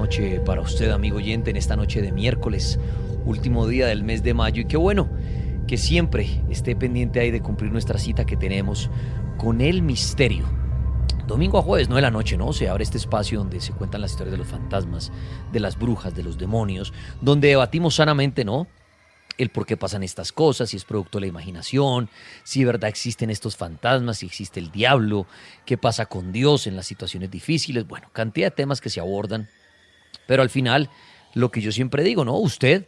noche para usted, amigo oyente, en esta noche de miércoles, último día del mes de mayo. Y qué bueno que siempre esté pendiente ahí de cumplir nuestra cita que tenemos con el misterio. Domingo a jueves, 9 de la noche, ¿no? Se abre este espacio donde se cuentan las historias de los fantasmas, de las brujas, de los demonios, donde debatimos sanamente, ¿no? El por qué pasan estas cosas, si es producto de la imaginación, si de verdad existen estos fantasmas, si existe el diablo, qué pasa con Dios en las situaciones difíciles. Bueno, cantidad de temas que se abordan, pero al final, lo que yo siempre digo, ¿no? Usted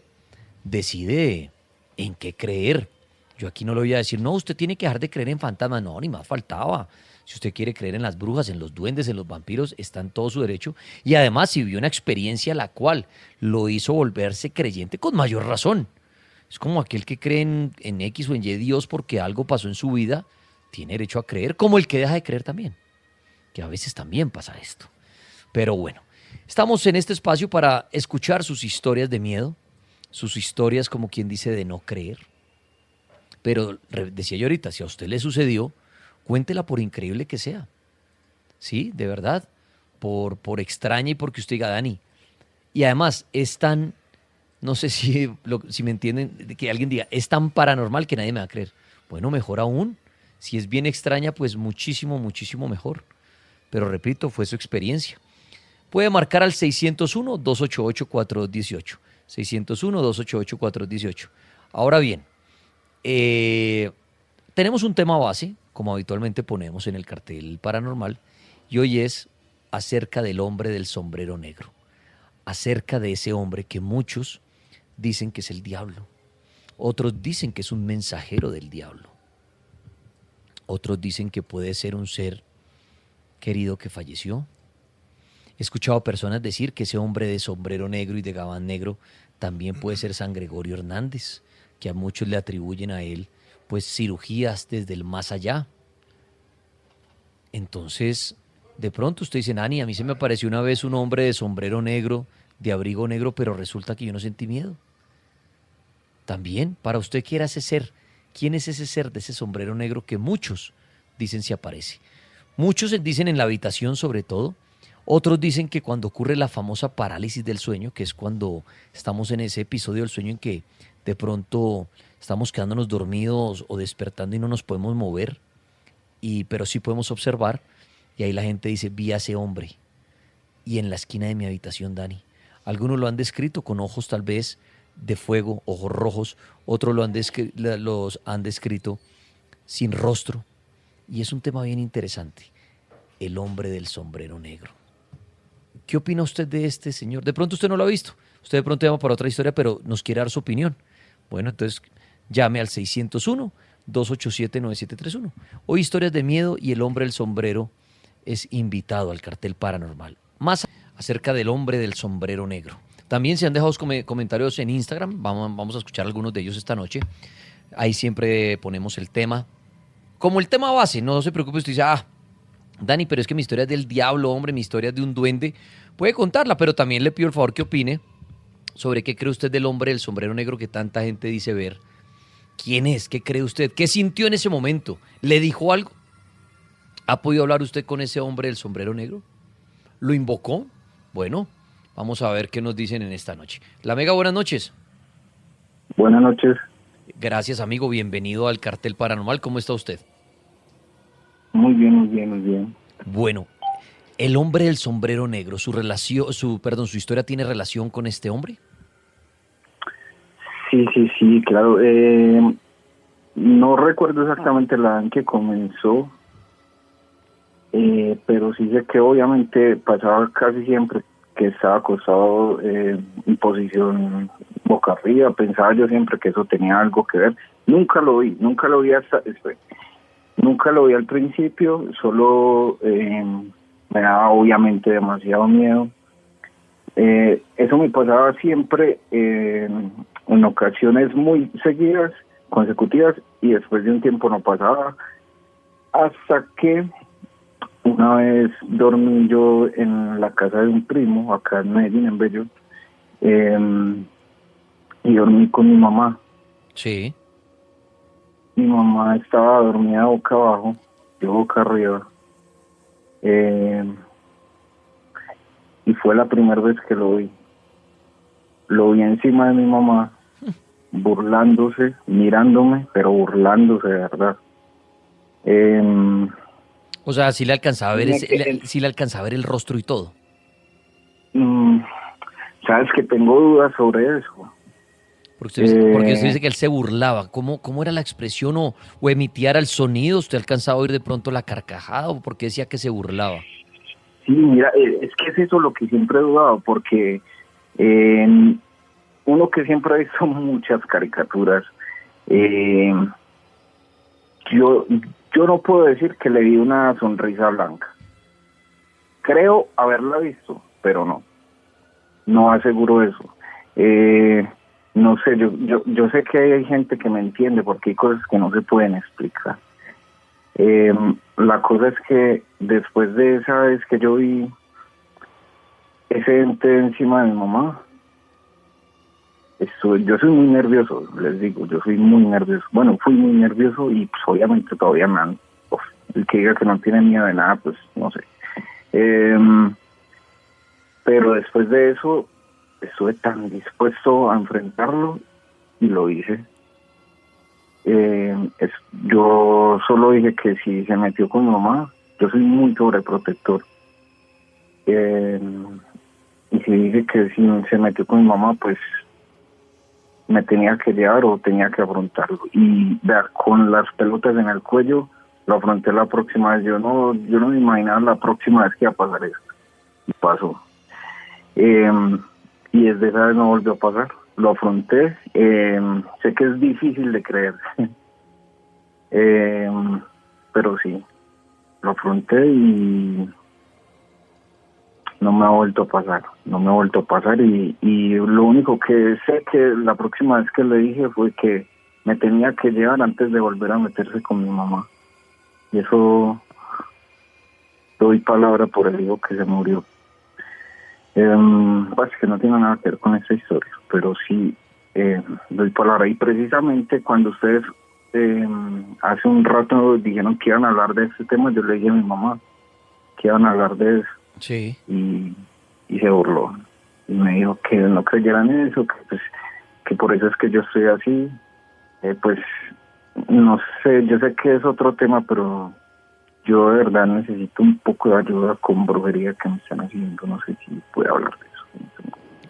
decide en qué creer. Yo aquí no le voy a decir, no, usted tiene que dejar de creer en fantasmas. No, ni más faltaba. Si usted quiere creer en las brujas, en los duendes, en los vampiros, está en todo su derecho. Y además, si vivió una experiencia la cual lo hizo volverse creyente, con mayor razón. Es como aquel que cree en X o en Y Dios porque algo pasó en su vida, tiene derecho a creer, como el que deja de creer también, que a veces también pasa esto. Pero bueno, estamos en este espacio para escuchar sus historias de miedo, sus historias como quien dice de no creer. Pero decía yo ahorita, si a usted le sucedió, cuéntela por increíble que sea. Sí, de verdad, por extraña y porque usted diga, Dani. Y además es tan, no sé si me entienden, que alguien diga, es tan paranormal que nadie me va a creer. Bueno, mejor aún. Si es bien extraña, pues muchísimo, muchísimo mejor. Pero repito, fue su experiencia. Puede marcar al 601-288-4218. 601-288-4218. Ahora bien, eh, tenemos un tema base, como habitualmente ponemos en el cartel paranormal, y hoy es acerca del hombre del sombrero negro. Acerca de ese hombre que muchos dicen que es el diablo. Otros dicen que es un mensajero del diablo. Otros dicen que puede ser un ser querido que falleció. He escuchado personas decir que ese hombre de sombrero negro y de gabán negro también puede ser San Gregorio Hernández, que a muchos le atribuyen a él pues cirugías desde el más allá. Entonces, de pronto usted dice, Nani, a mí se me apareció una vez un hombre de sombrero negro, de abrigo negro, pero resulta que yo no sentí miedo. También, para usted, ¿qué era ese ser? ¿Quién es ese ser de ese sombrero negro que muchos dicen se aparece? Muchos dicen en la habitación sobre todo. Otros dicen que cuando ocurre la famosa parálisis del sueño, que es cuando estamos en ese episodio del sueño en que de pronto estamos quedándonos dormidos o despertando y no nos podemos mover, pero sí podemos observar. Y ahí la gente dice, vi a ese hombre. Y en la esquina de mi habitación, Dani. Algunos lo han descrito con ojos tal vez de fuego, ojos rojos. Otros los han descrito sin rostro. Y es un tema bien interesante. El hombre del sombrero negro. ¿Qué opina usted de este señor? De pronto usted no lo ha visto. Usted de pronto llama para otra historia, pero nos quiere dar su opinión. Bueno, entonces llame al 601-287-9731. Hoy historias de miedo y el hombre del sombrero es invitado al cartel paranormal. Más acerca del hombre del sombrero negro. También se han dejado comentarios en Instagram. Vamos a escuchar algunos de ellos esta noche. Ahí siempre ponemos el tema. Como el tema base, no se preocupe, usted dice, Dani, pero es que mi historia es del diablo, hombre, mi historia es de un duende. Puede contarla, pero también le pido el favor que opine sobre qué cree usted del hombre del sombrero negro que tanta gente dice ver. ¿Quién es? ¿Qué cree usted? ¿Qué sintió en ese momento? ¿Le dijo algo? ¿Ha podido hablar usted con ese hombre del sombrero negro? ¿Lo invocó? Bueno, vamos a ver qué nos dicen en esta noche. La Mega, buenas noches. Buenas noches. Gracias, amigo. Bienvenido al Cartel Paranormal. ¿Cómo está usted? Muy bien, muy bien, muy bien. Bueno, el hombre del sombrero negro, su historia tiene relación con este hombre. Sí, claro. No recuerdo exactamente la edad en que comenzó, pero sí sé que obviamente pasaba casi siempre que estaba acostado en posición boca arriba. Pensaba yo siempre que eso tenía algo que ver. Nunca lo vi nunca lo vi al principio, solo me daba obviamente demasiado miedo. Eso me pasaba siempre en ocasiones muy seguidas, consecutivas, y después de un tiempo no pasaba, hasta que una vez dormí yo en la casa de un primo, acá en Medellín, en Bello, y dormí con mi mamá. Sí. Mi mamá estaba dormida boca abajo, yo boca arriba. Y y fue la primera vez que lo vi. Lo vi encima de mi mamá, burlándose, mirándome, pero burlándose de verdad. O sea, sí le alcanzaba a ver sí le alcanzaba a ver el rostro y todo. Sabes que tengo dudas sobre eso. Porque usted dice que él se burlaba. ¿Cómo era la expresión o emitía el sonido? ¿Usted alcanzaba a oír de pronto la carcajada o por qué decía que se burlaba? Sí, mira, es que es eso lo que siempre he dudado, porque uno que siempre ha visto muchas caricaturas, yo no puedo decir que le vi una sonrisa blanca. Creo haberla visto, pero no aseguro eso. No sé, yo sé que hay gente que me entiende porque hay cosas que no se pueden explicar. La cosa es que después de esa vez que yo vi ese ente encima de mi mamá, yo soy muy nervioso, les digo, yo soy muy nervioso. Bueno, fui muy nervioso y pues obviamente todavía el que diga que no tiene miedo de nada, pues no sé. Pero después de eso estuve tan dispuesto a enfrentarlo y lo hice. Yo solo dije que si se metió con mi mamá, yo soy muy sobreprotector. Y si dije que si se metió con mi mamá, pues me tenía que llevar o tenía que afrontarlo. Y con las pelotas en el cuello, lo afronté la próxima vez. Yo no me imaginaba la próxima vez que iba a pasar esto. Y pasó. Y desde esa vez no volvió a pasar. Lo afronté. Sé que es difícil de creer. Pero sí, lo afronté y no me ha vuelto a pasar. Y lo único que sé que la próxima vez que le dije fue que me tenía que llevar antes de volver a meterse con mi mamá. Y eso doy palabra por el hijo que se murió. Pues que no tiene nada que ver con esta historia, pero sí doy palabra. Y precisamente cuando ustedes hace un rato dijeron que iban a hablar de este tema, yo le dije a mi mamá que iban a hablar de eso. Sí. Y se burló. Y me dijo que no creyeran en eso, que por eso es que yo estoy así. Pues no sé, yo sé que es otro tema, pero yo de verdad necesito un poco de ayuda con brujería que me están haciendo. No sé si puede hablar de eso.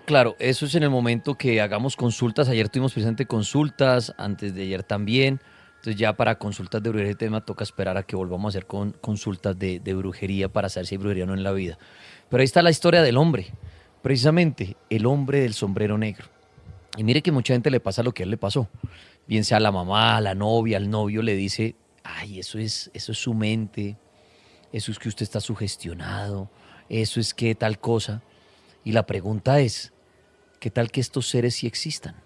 Claro, eso es en el momento que hagamos consultas. Ayer tuvimos presente consultas, antes de ayer también. Entonces ya para consultas de brujería tema toca esperar a que volvamos a hacer consultas de brujería para saber si hay brujería o no en la vida. Pero ahí está la historia del hombre, precisamente el hombre del sombrero negro. Y mire que mucha gente le pasa lo que a él le pasó. Bien sea a la mamá, a la novia, al novio le dice, ay, eso es su mente, eso es que usted está sugestionado, eso es que tal cosa. Y la pregunta es, ¿qué tal que estos seres sí existan?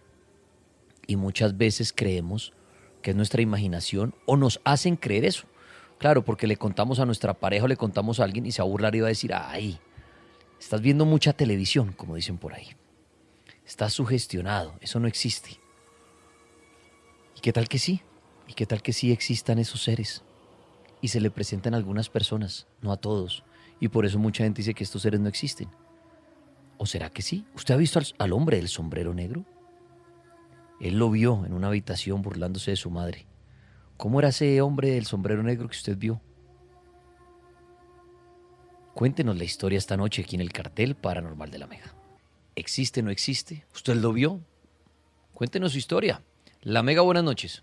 Y muchas veces creemos que es nuestra imaginación o nos hacen creer eso. Claro, porque le contamos a nuestra pareja o le contamos a alguien y se va a burlar y va a decir, ay, estás viendo mucha televisión, como dicen por ahí. Estás sugestionado, eso no existe. ¿Y qué tal que sí? ¿Y qué tal que sí existan esos seres? Y se le presentan a algunas personas, no a todos. Y por eso mucha gente dice que estos seres no existen. ¿O será que sí? ¿Usted ha visto al hombre del sombrero negro? Él lo vio en una habitación burlándose de su madre. ¿Cómo era ese hombre del sombrero negro que usted vio? Cuéntenos la historia esta noche aquí en el Cartel Paranormal de la Mega. ¿Existe o no existe? ¿Usted lo vio? Cuéntenos su historia. La Mega, buenas noches.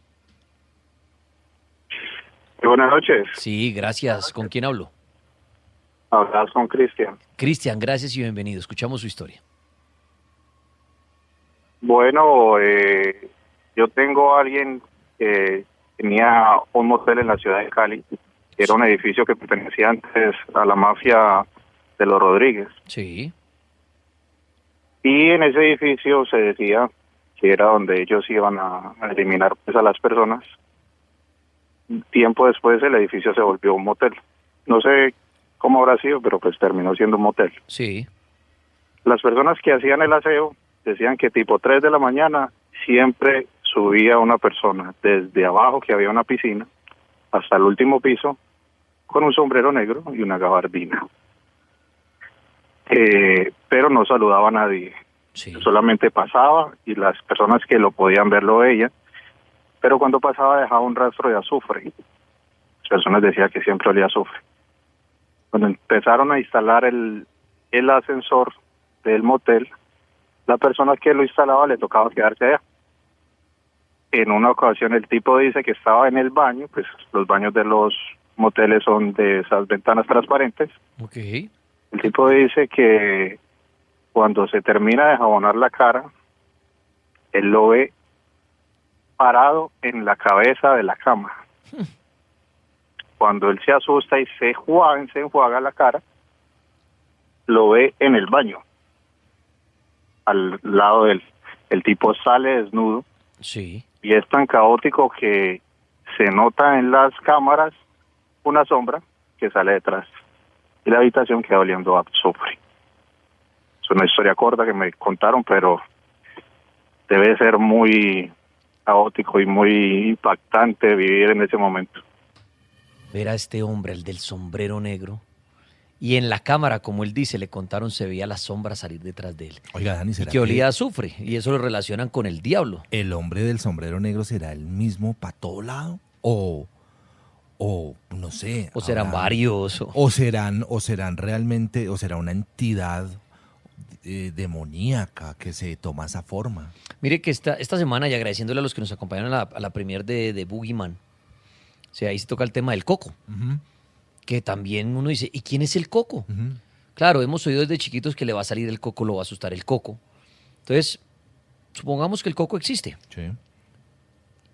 Buenas noches. Sí, gracias. ¿Con quién hablo? Hablas con Cristian. Cristian, gracias y bienvenido. Escuchamos su historia. Bueno, yo tengo a alguien que tenía un motel en la ciudad de Cali. Era un edificio que pertenecía antes a la mafia de los Rodríguez. Sí. Y en ese edificio se decía que era donde ellos iban a eliminar pues, a las personas. Tiempo después el edificio se volvió un motel. No sé cómo habrá sido, pero pues terminó siendo un motel. Sí. Las personas que hacían el aseo decían que tipo 3 de la mañana siempre subía una persona desde abajo, que había una piscina, hasta el último piso, con un sombrero negro y una gabardina. pero no saludaba a nadie. Sí. Solamente pasaba y las personas que lo podían ver lo veían, pero cuando pasaba dejaba un rastro de azufre. Las personas decían que siempre olía a azufre. Cuando empezaron a instalar el ascensor del motel, la persona que lo instalaba le tocaba quedarse allá. En una ocasión el tipo dice que estaba en el baño, pues los baños de los moteles son de esas ventanas transparentes. Ok. El tipo dice que cuando se termina de jabonar la cara, él lo ve parado en la cabeza de la cama. Cuando él se asusta y se enjuaga la cara, lo ve en el baño, al lado de él. El tipo sale desnudo. Sí. Y es tan caótico que se nota en las cámaras una sombra que sale detrás. Y la habitación queda oliendo a azufre. Es una historia corta que me contaron, pero debe ser muy caótico y muy impactante vivir en ese momento. Ver a este hombre, el del sombrero negro, y en la cámara, como él dice, le contaron, se veía la sombra salir detrás de él. Oiga, Dani, Y ¿será que olía a azufre, y eso lo relacionan con el diablo. el hombre del sombrero negro será el mismo para todo lado? O no sé. O serán habrán- varios. O serán realmente, o será una entidad demoníaca que se toma esa forma. Mire que esta semana, y agradeciéndole a los que nos acompañaron a la premier de Boogeyman, o sea, ahí se toca el tema del coco, Ujú, que también uno dice, ¿y quién es el coco? ujú. Claro, hemos oído desde chiquitos que le va a salir el coco, lo va a asustar el coco. Entonces, supongamos que el coco existe Sí.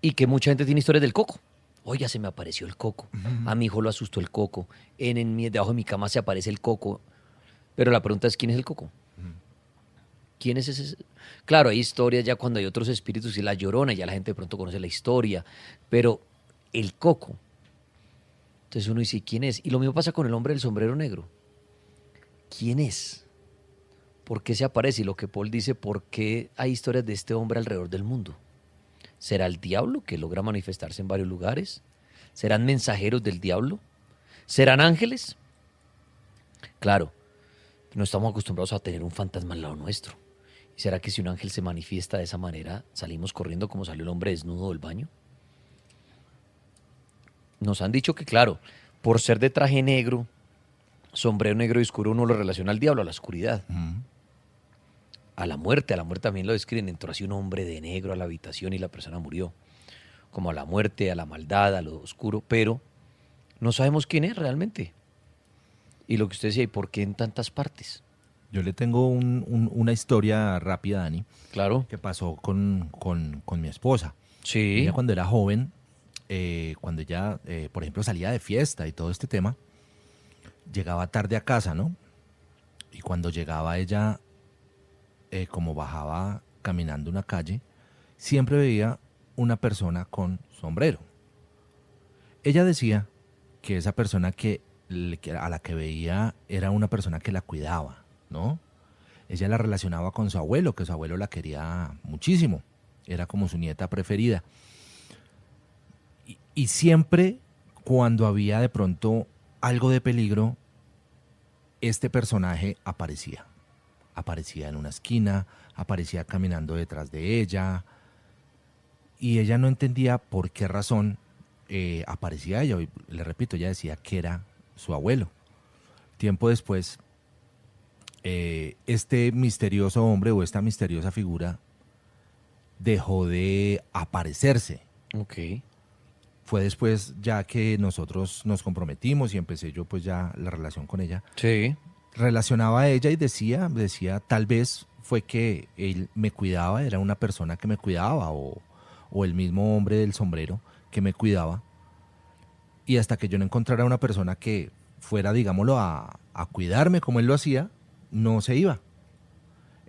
y que mucha gente tiene historias del coco. Oiga, se me apareció el coco. A mi hijo lo asustó el coco. Debajo de mi cama se aparece el coco. Pero la pregunta es, ¿quién es el coco? ¿Quién es ese? Claro, hay historias ya cuando hay otros espíritus y la Llorona, ya la gente de pronto conoce la historia. Pero el coco. Entonces uno dice, ¿quién es? Y lo mismo pasa con el hombre del sombrero negro. ¿Quién es? ¿Por qué se aparece? Y lo que Paul dice, ¿por qué hay historias de este hombre alrededor del mundo? ¿Será el diablo que logra manifestarse en varios lugares? ¿Serán mensajeros del diablo? ¿Serán ángeles? Claro, no estamos acostumbrados a tener un fantasma al lado nuestro. ¿Y será que si un ángel se manifiesta de esa manera, salimos corriendo como salió el hombre desnudo del baño? Nos han dicho que, claro, por ser de traje negro, sombrero negro y oscuro, uno lo relaciona al diablo, a la oscuridad, Ujú. a la muerte también lo describen. Entró así un hombre de negro a la habitación y la persona murió. Como a la muerte, a la maldad, a lo oscuro, pero no sabemos quién es realmente. Y lo que usted decía, ¿y por qué en tantas partes? Yo le tengo una historia rápida, Dani, Claro. que pasó con mi esposa. Sí. Ella cuando era joven, cuando ella, por ejemplo, salía de fiesta y todo este tema, llegaba tarde a casa, ¿no? Y cuando llegaba ella, como bajaba caminando una calle, siempre veía una persona con sombrero. Ella decía que esa persona a la que veía era una persona que la cuidaba, ¿no? Ella la relacionaba con su abuelo, que su abuelo la quería muchísimo. Era como su nieta preferida. Y siempre cuando había de pronto algo de peligro, este personaje aparecía. Aparecía en una esquina, aparecía caminando detrás de ella. Y ella no entendía por qué razón aparecía ella. Y le repito, ella decía que era su abuelo. Tiempo después, este misterioso hombre o esta misteriosa figura dejó de aparecerse. Ok. Fue después ya que nosotros nos comprometimos y empecé yo pues ya la relación con ella. Sí. Relacionaba a ella y decía, tal vez fue que él me cuidaba, era una persona que me cuidaba o el mismo hombre del sombrero que me cuidaba. Y hasta que yo no encontrara una persona que fuera, digámoslo, a cuidarme como él lo hacía, no se iba.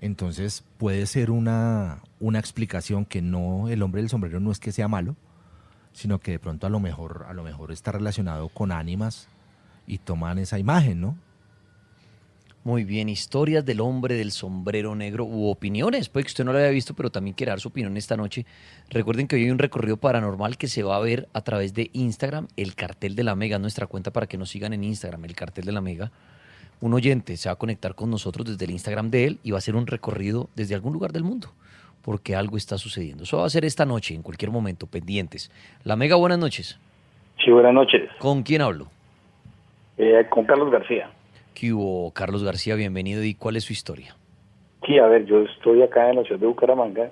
Entonces puede ser una explicación que no, el hombre del sombrero no es que sea malo, sino que de pronto a lo mejor está relacionado con ánimas y toman esa imagen, ¿no? Muy bien, historias del hombre del sombrero negro u opiniones. Puede que usted no lo haya visto, pero también quiere dar su opinión esta noche. Recuerden que hoy hay un recorrido paranormal que se va a ver a través de Instagram, El Cartel de la Mega, nuestra cuenta para que nos sigan en Instagram, El Cartel de la Mega. un oyente se va a conectar con nosotros desde el Instagram de él y va a hacer un recorrido desde algún lugar del mundo, porque algo está sucediendo. Eso va a ser esta noche, en cualquier momento, pendientes. La Mega, buenas noches. Sí, buenas noches. ¿Con quién hablo? Con Carlos García. ¿Qué hubo, Carlos García? Bienvenido. ¿Y cuál es su historia? Sí, a ver, yo estoy acá en la ciudad de Bucaramanga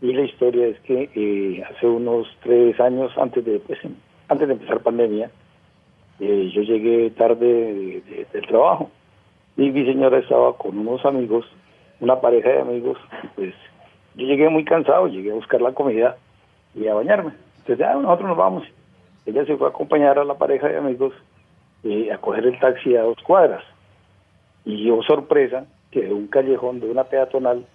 y la historia es que hace unos 3 años, antes de empezar pandemia, yo llegué tarde del trabajo y mi señora estaba con unos amigos, una pareja de amigos, y pues yo llegué muy cansado, llegué a buscar la comida y a bañarme. Entonces, nosotros nos vamos. Ella se fue a acompañar a la pareja de amigos a coger el taxi a 2 cuadras. Y yo, sorpresa, que de un callejón, de una peatonal,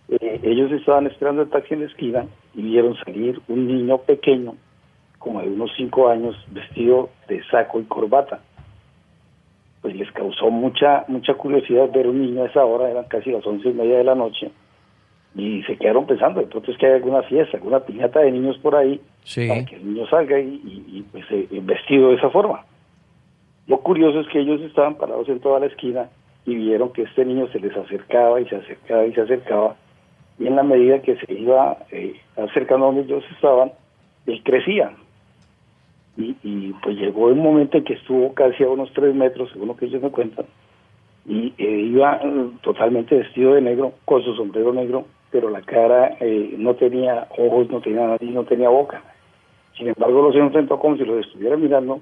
ellos estaban esperando el taxi en la esquina y vieron salir un niño pequeño, como de unos 5 años, vestido de saco y corbata. Pues les causó mucha curiosidad ver un niño a esa hora, eran casi las 11:30 de la noche, y se quedaron pensando, de pronto es que hay alguna fiesta, alguna piñata de niños por ahí, Sí. para que el niño salga pues vestido de esa forma. Lo curioso es que ellos estaban parados en toda la esquina y vieron que este niño se les acercaba y se acercaba y se acercaba, y en la medida que se iba acercando a donde ellos estaban, él crecía. Y pues llegó un momento en que estuvo casi a unos 3 metros, según lo que ellos me cuentan, y iba totalmente vestido de negro, con su sombrero negro, pero la cara no tenía ojos, no tenía nariz, no tenía boca. Sin embargo, los enfrentó como si los estuviera mirando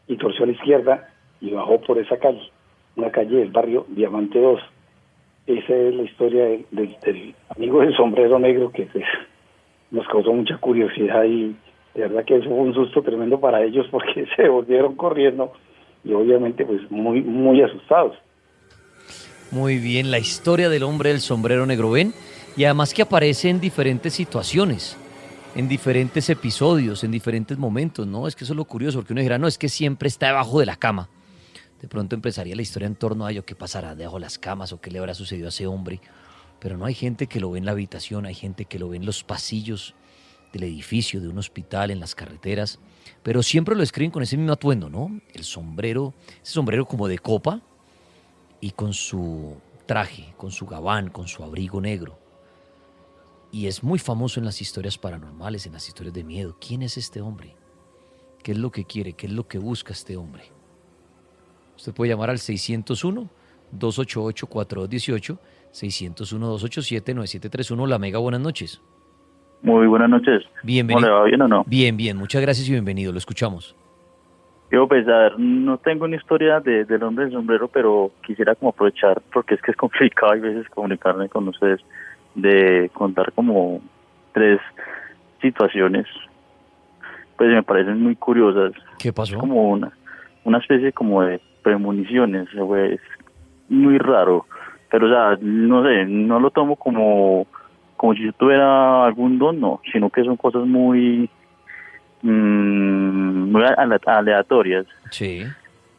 y torció a la izquierda y bajó por esa calle, una calle del barrio Diamante 2. Esa es la historia del amigo del sombrero negro, que pues, nos causó mucha curiosidad, y de verdad que eso fue un susto tremendo para ellos, porque se volvieron corriendo y obviamente pues muy asustados. Muy bien, la historia del hombre del sombrero negro, ¿ven? Y además que aparece en diferentes situaciones, en diferentes episodios, en diferentes momentos, ¿no? Es que eso es lo curioso, porque uno dirá, no, es que siempre está debajo de la cama. De pronto empezaría la historia en torno a ello, qué pasará debajo de las camas o qué le habrá sucedido a ese hombre. Pero no, hay gente que lo ve en la habitación, hay gente que lo ve en los pasillos del edificio, de un hospital, en las carreteras, pero siempre lo escriben con ese mismo atuendo, ¿no? El sombrero, ese sombrero como de copa y con su traje, con su gabán, con su abrigo negro. Y es muy famoso en las historias paranormales, en las historias de miedo. ¿Quién es este hombre? ¿Qué es lo que quiere? ¿Qué es lo que busca este hombre? Usted puede llamar al 601-288-4218, 601-287-9731. La Mega, buenas noches. Muy buenas noches. Bienvenido. ¿Cómo le va? ¿Bien o no? Bien, bien. Muchas gracias y bienvenido. Lo escuchamos. Yo, pues, a ver, no tengo una historia del hombre del sombrero, pero quisiera como aprovechar, porque es que es complicado a veces comunicarme con ustedes, de contar como 3 situaciones, pues me parecen muy curiosas. ¿Qué pasó? Como una especie como de premoniciones, es muy raro, pero o sea, no sé, no lo tomo como si yo tuviera algún don, no, sino que son cosas muy aleatorias. Sí.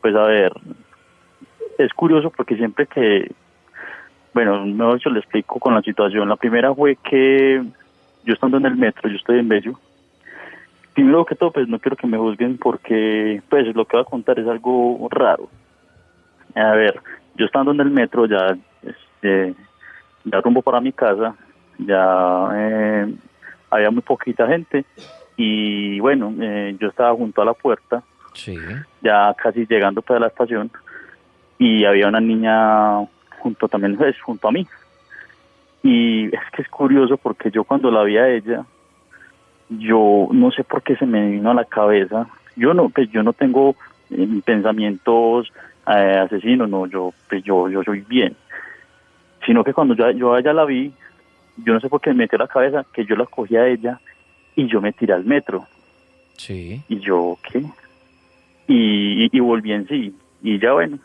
Pues a ver, es curioso porque siempre que, bueno, mejor dicho, le explico con la situación. La primera fue que yo estando en el metro, yo estoy en Bello. Primero que todo, pues no quiero que me juzguen porque, pues lo que voy a contar es algo raro. A ver, yo estando en el metro, ya rumbo para mi casa, ya había muy poquita gente y bueno, yo estaba junto a la puerta, Sí. ya casi llegando para la estación, y había una niña junto a mí. Y es que es curioso porque yo cuando la vi a ella, yo no sé por qué se me vino a la cabeza, yo no tengo pensamientos asesinos, no, yo soy bien, sino que cuando yo a ella la vi, yo no sé por qué me metió a la cabeza que yo la cogí a ella y yo me tiré al metro. Sí. Y yo, ¿qué? Y volví en sí. Y ya bueno,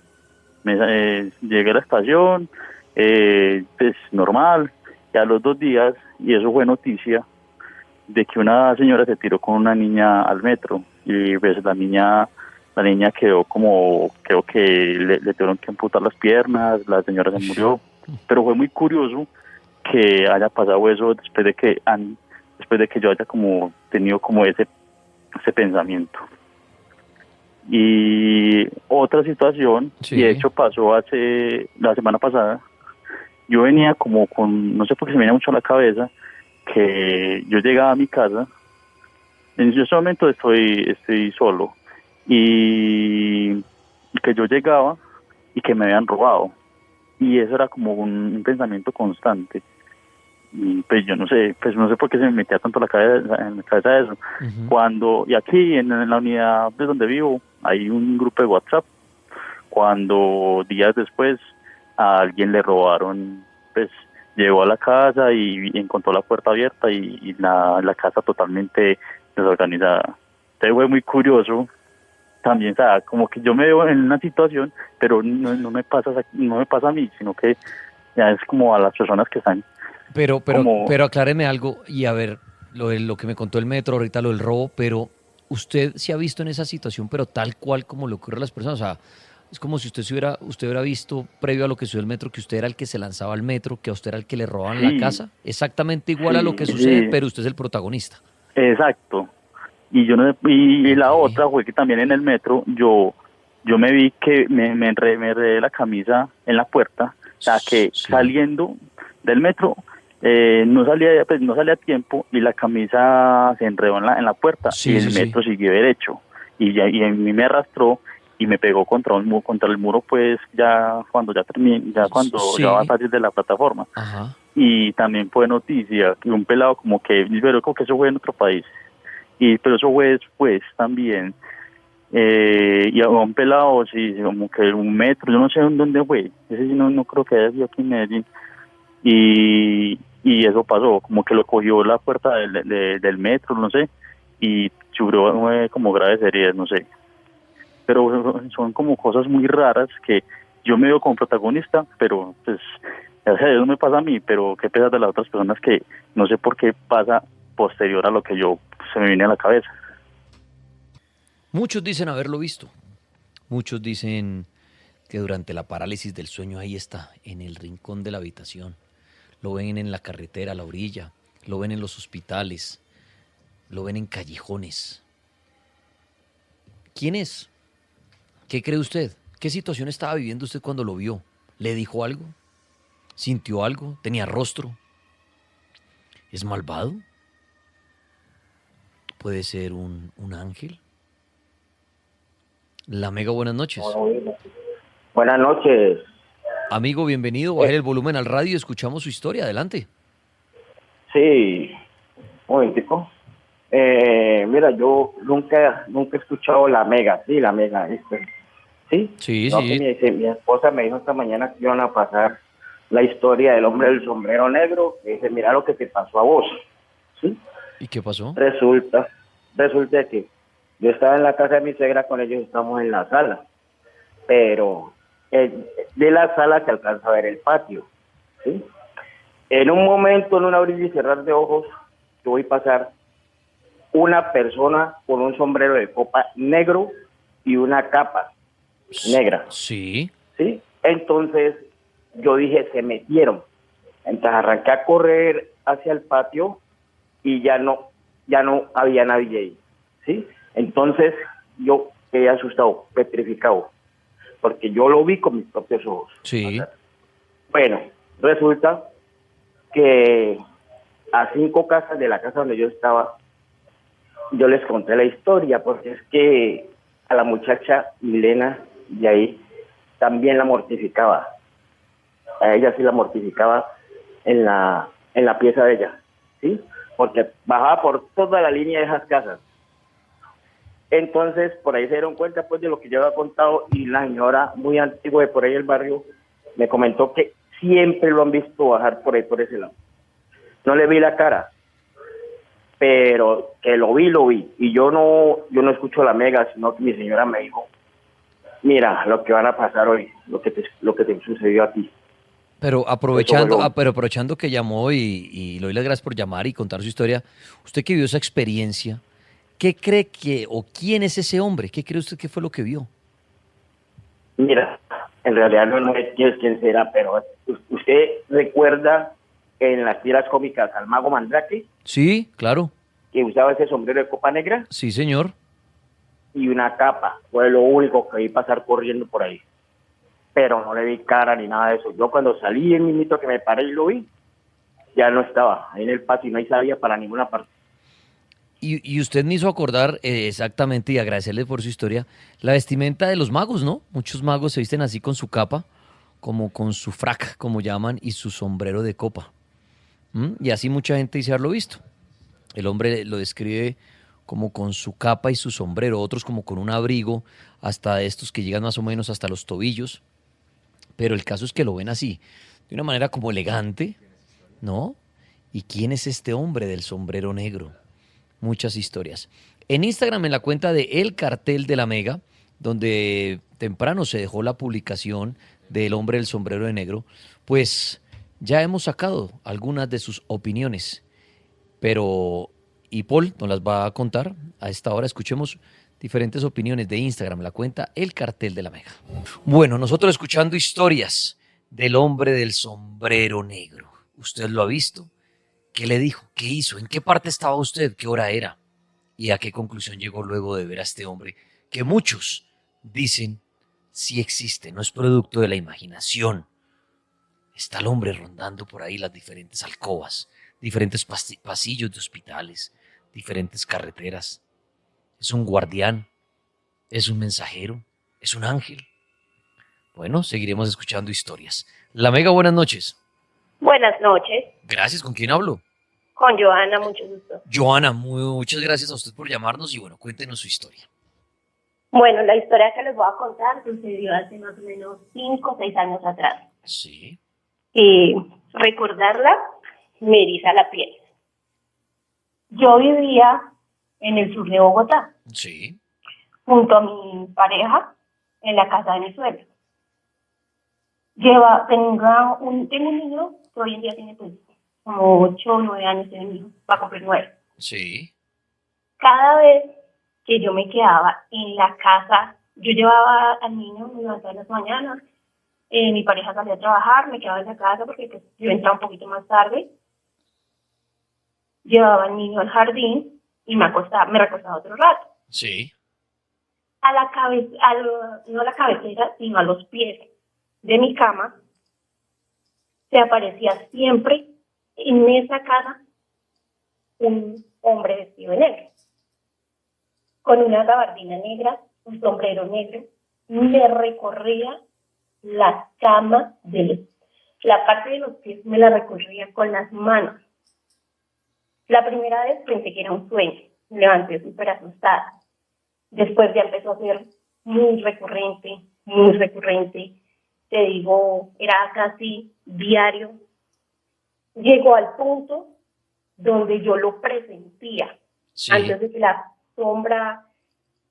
llegué a la estación, pues normal, y a los 2 días, y eso fue noticia, de que una señora se tiró con una niña al metro, y pues la niña quedó como, creo que le tuvieron que amputar las piernas, la señora se murió, pero fue muy curioso que haya pasado eso después de que yo haya como tenido como ese pensamiento. Y otra situación, Sí. y de hecho pasó la semana pasada, yo venía como con, no sé por qué se me viene mucho a la cabeza, que yo llegaba a mi casa, en ese momento estoy solo, y que yo llegaba y que me habían robado. Y eso era como un pensamiento constante. Y pues yo no sé por qué se me metía tanto en la cabeza eso. Ujú. Y aquí en la unidad de donde vivo hay un grupo de WhatsApp, cuando días después a alguien le robaron, pues llegó a la casa y encontró la puerta abierta y la casa totalmente desorganizada. Entonces fue muy curioso también, o sea, como que yo me veo en una situación, pero no me pasa a mí, sino que ya es como a las personas que están como... Pero acláreme algo y a ver, lo que me contó el metro, ahorita lo del robo, pero usted se ha visto en esa situación, pero tal cual como le ocurre a las personas. O sea, es como si usted hubiera visto previo a lo que sucedió el metro, que usted era el que se lanzaba al metro, que a usted era el que le robaban la Sí, casa. Exactamente igual a lo sí, que sucede, sí, pero usted es el protagonista. exacto. Y yo no, y Ok. la otra fue que también en el metro yo me vi que me enredé la camisa en la puerta, o sea que Sí, saliendo del metro no salía a tiempo y la camisa se enredó en la puerta y sí, el sí, sí. metro siguió derecho y a mí me arrastró y me pegó contra el muro, pues ya cuando ya terminé, ya cuando ya va a Sí, salir de la plataforma. ajá. Y también fue noticia que un pelado pero como que eso fue en otro país, pero eso fue después también. Y a un pelado, sí, como que 1 metro, yo no sé en dónde fue, ese sí no creo que haya sido aquí en Medellín, y eso pasó, como que lo cogió la puerta del metro, no sé, y sufrió como graves heridas, no sé, pero son como cosas muy raras que yo me veo como protagonista, pero pues gracias a Dios no me pasa a mí, pero qué pesa de las otras personas que no sé por qué pasa posterior a lo que yo se me viene a la cabeza. Muchos dicen haberlo visto. Muchos dicen que durante la parálisis del sueño ahí está, en el rincón de la habitación. Lo ven en la carretera, a la orilla, lo ven en los hospitales, lo ven en callejones. ¿Quién es? ¿Qué cree usted? ¿Qué situación estaba viviendo usted cuando lo vio? ¿Le dijo algo? ¿Sintió algo? ¿Tenía rostro? ¿Es malvado? ¿Puede ser un ángel? La Mega, buenas noches. Buenas noches. Amigo, bienvenido. Baje el volumen al radio y escuchamos su historia. Adelante. Sí, un momentico. Mira, yo nunca he escuchado la Mega, sí, la Mega, sí. Sí, No, que sí. mi esposa me dijo esta mañana que iban a pasar la historia del hombre del sombrero negro, que dice, mira lo que te pasó a vos, ¿sí? ¿Y qué pasó? Resulta que yo estaba en la casa de mi suegra con ellos, estamos en la sala, pero de la sala se alcanza a ver el patio, ¿sí? En un momento, en un abrir y cerrar de ojos, yo voy a pasar una persona con un sombrero de copa negro y una capa negra, Sí. ¿sí? Entonces, yo dije, se metieron. Entonces arranqué a correr hacia el patio y ya no había nadie ahí, ¿sí? Entonces, yo quedé asustado, petrificado, porque yo lo vi con mis propios ojos. Sí. Bueno, resulta que a 5 casas de la casa donde yo estaba, yo les conté la historia, porque es que a la muchacha Milena de ahí también la mortificaba. A ella sí la mortificaba en la pieza de ella, ¿sí? Porque bajaba por toda la línea de esas casas. Entonces, por ahí se dieron cuenta pues de lo que yo había contado, y la señora muy antigua de por ahí del barrio me comentó que siempre lo han visto bajar por ahí, por ese lado. No le vi la cara, pero que lo vi. Y yo no escucho la Mega, sino que mi señora me dijo, mira lo que van a pasar hoy, lo que te sucedió a ti. Pero Eso fue aprovechando que llamó y le doy las gracias por llamar y contar su historia, usted que vio esa experiencia, ¿qué cree o quién es ese hombre? ¿Qué cree usted que fue lo que vio? Mira, en realidad no sé quién será, pero usted recuerda en las tiras cómicas al mago Mandrake, Sí, claro. que usaba ese sombrero de copa negra. Sí, señor. y una capa. Fue lo único que vi pasar corriendo por ahí. Pero no le vi cara ni nada de eso. Yo cuando salí, el minuto que me paré y lo vi, ya no estaba. Ahí en el patio no hay salida para ninguna parte. Y usted me hizo acordar exactamente y agradecerle por su historia, la vestimenta de los magos, ¿no? Muchos magos se visten así con su capa, como con su frac, como llaman, y su sombrero de copa. Y así mucha gente dice haberlo visto. El hombre lo describe como con su capa y su sombrero, otros como con un abrigo, hasta estos que llegan más o menos hasta los tobillos. Pero el caso es que lo ven así, de una manera como elegante, ¿no? ¿Y quién es este hombre del sombrero negro? Muchas historias. En Instagram, en la cuenta de El Cartel de la Mega, donde temprano se dejó la publicación del hombre del sombrero de negro, pues ya hemos sacado algunas de sus opiniones. Pero, y Paul nos las va a contar a esta hora. Escuchemos diferentes opiniones de Instagram, la cuenta El Cartel de la Mega. Bueno, nosotros escuchando historias del hombre del sombrero negro. ¿Usted lo ha visto? ¿Qué le dijo? ¿Qué hizo? ¿En qué parte estaba usted? ¿Qué hora era? ¿Y a qué conclusión llegó luego de ver a este hombre que muchos dicen sí existe, no es producto de la imaginación? Está el hombre rondando por ahí las diferentes alcobas, diferentes pasillos de hospitales, diferentes carreteras. Es un guardián, es un mensajero, es un ángel. Bueno, seguiremos escuchando historias. La Mega, buenas noches. Buenas noches, Gracias, ¿con quién hablo? con Joana, mucho gusto. Joana, muchas gracias a usted por llamarnos y bueno, cuéntenos su historia. Bueno, la historia que les voy a contar sucedió hace más o menos 5 o 6 años atrás. Sí. Y recordarla me eriza la piel. Yo vivía en el sur de Bogotá, Sí. junto a mi pareja, en la casa de mi suegro. Tengo un niño que hoy en día tiene pues como 8 o 9 años, tiene mi hijo, va a cumplir 9. Sí. Cada vez que yo me quedaba en la casa, yo llevaba al niño, me levantaba en las mañanas, mi pareja salía a trabajar, me quedaba en la casa porque pues, yo entraba un poquito más tarde, llevaba al niño al jardín y me recostaba otro rato. Sí. A la cabeza, no a la cabecera, sino a los pies de mi cama, se aparecía siempre en esa casa un hombre vestido de negro, con una gabardina negra, un sombrero negro, me recorría la cama la parte de los pies me la recorría con las manos. La primera vez pensé que era un sueño, me levanté súper asustada. Después ya empezó a ser muy recurrente, muy recurrente. Te digo, era casi diario. Llegó al punto donde yo lo presentía. Sí. Antes de que la sombra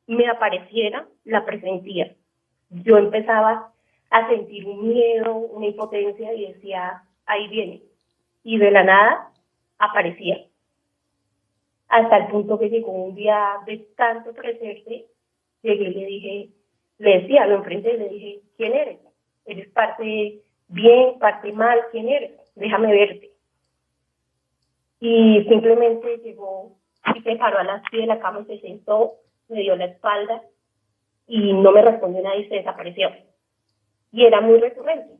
me apareciera, la presentía. Yo empezaba a sentir un miedo, una impotencia y decía, ahí viene. Y de la nada aparecía. Hasta el punto que llegó un día de tanto crecerse, llegué y le decía, lo enfrenté y le dije, ¿quién eres? ¿Eres parte bien, parte mal? ¿Quién eres? Déjame verte. Y simplemente llegó y se paró a las pies de la cama y se sentó, me dio la espalda y no me respondió nada y se desapareció. Y era muy recurrente.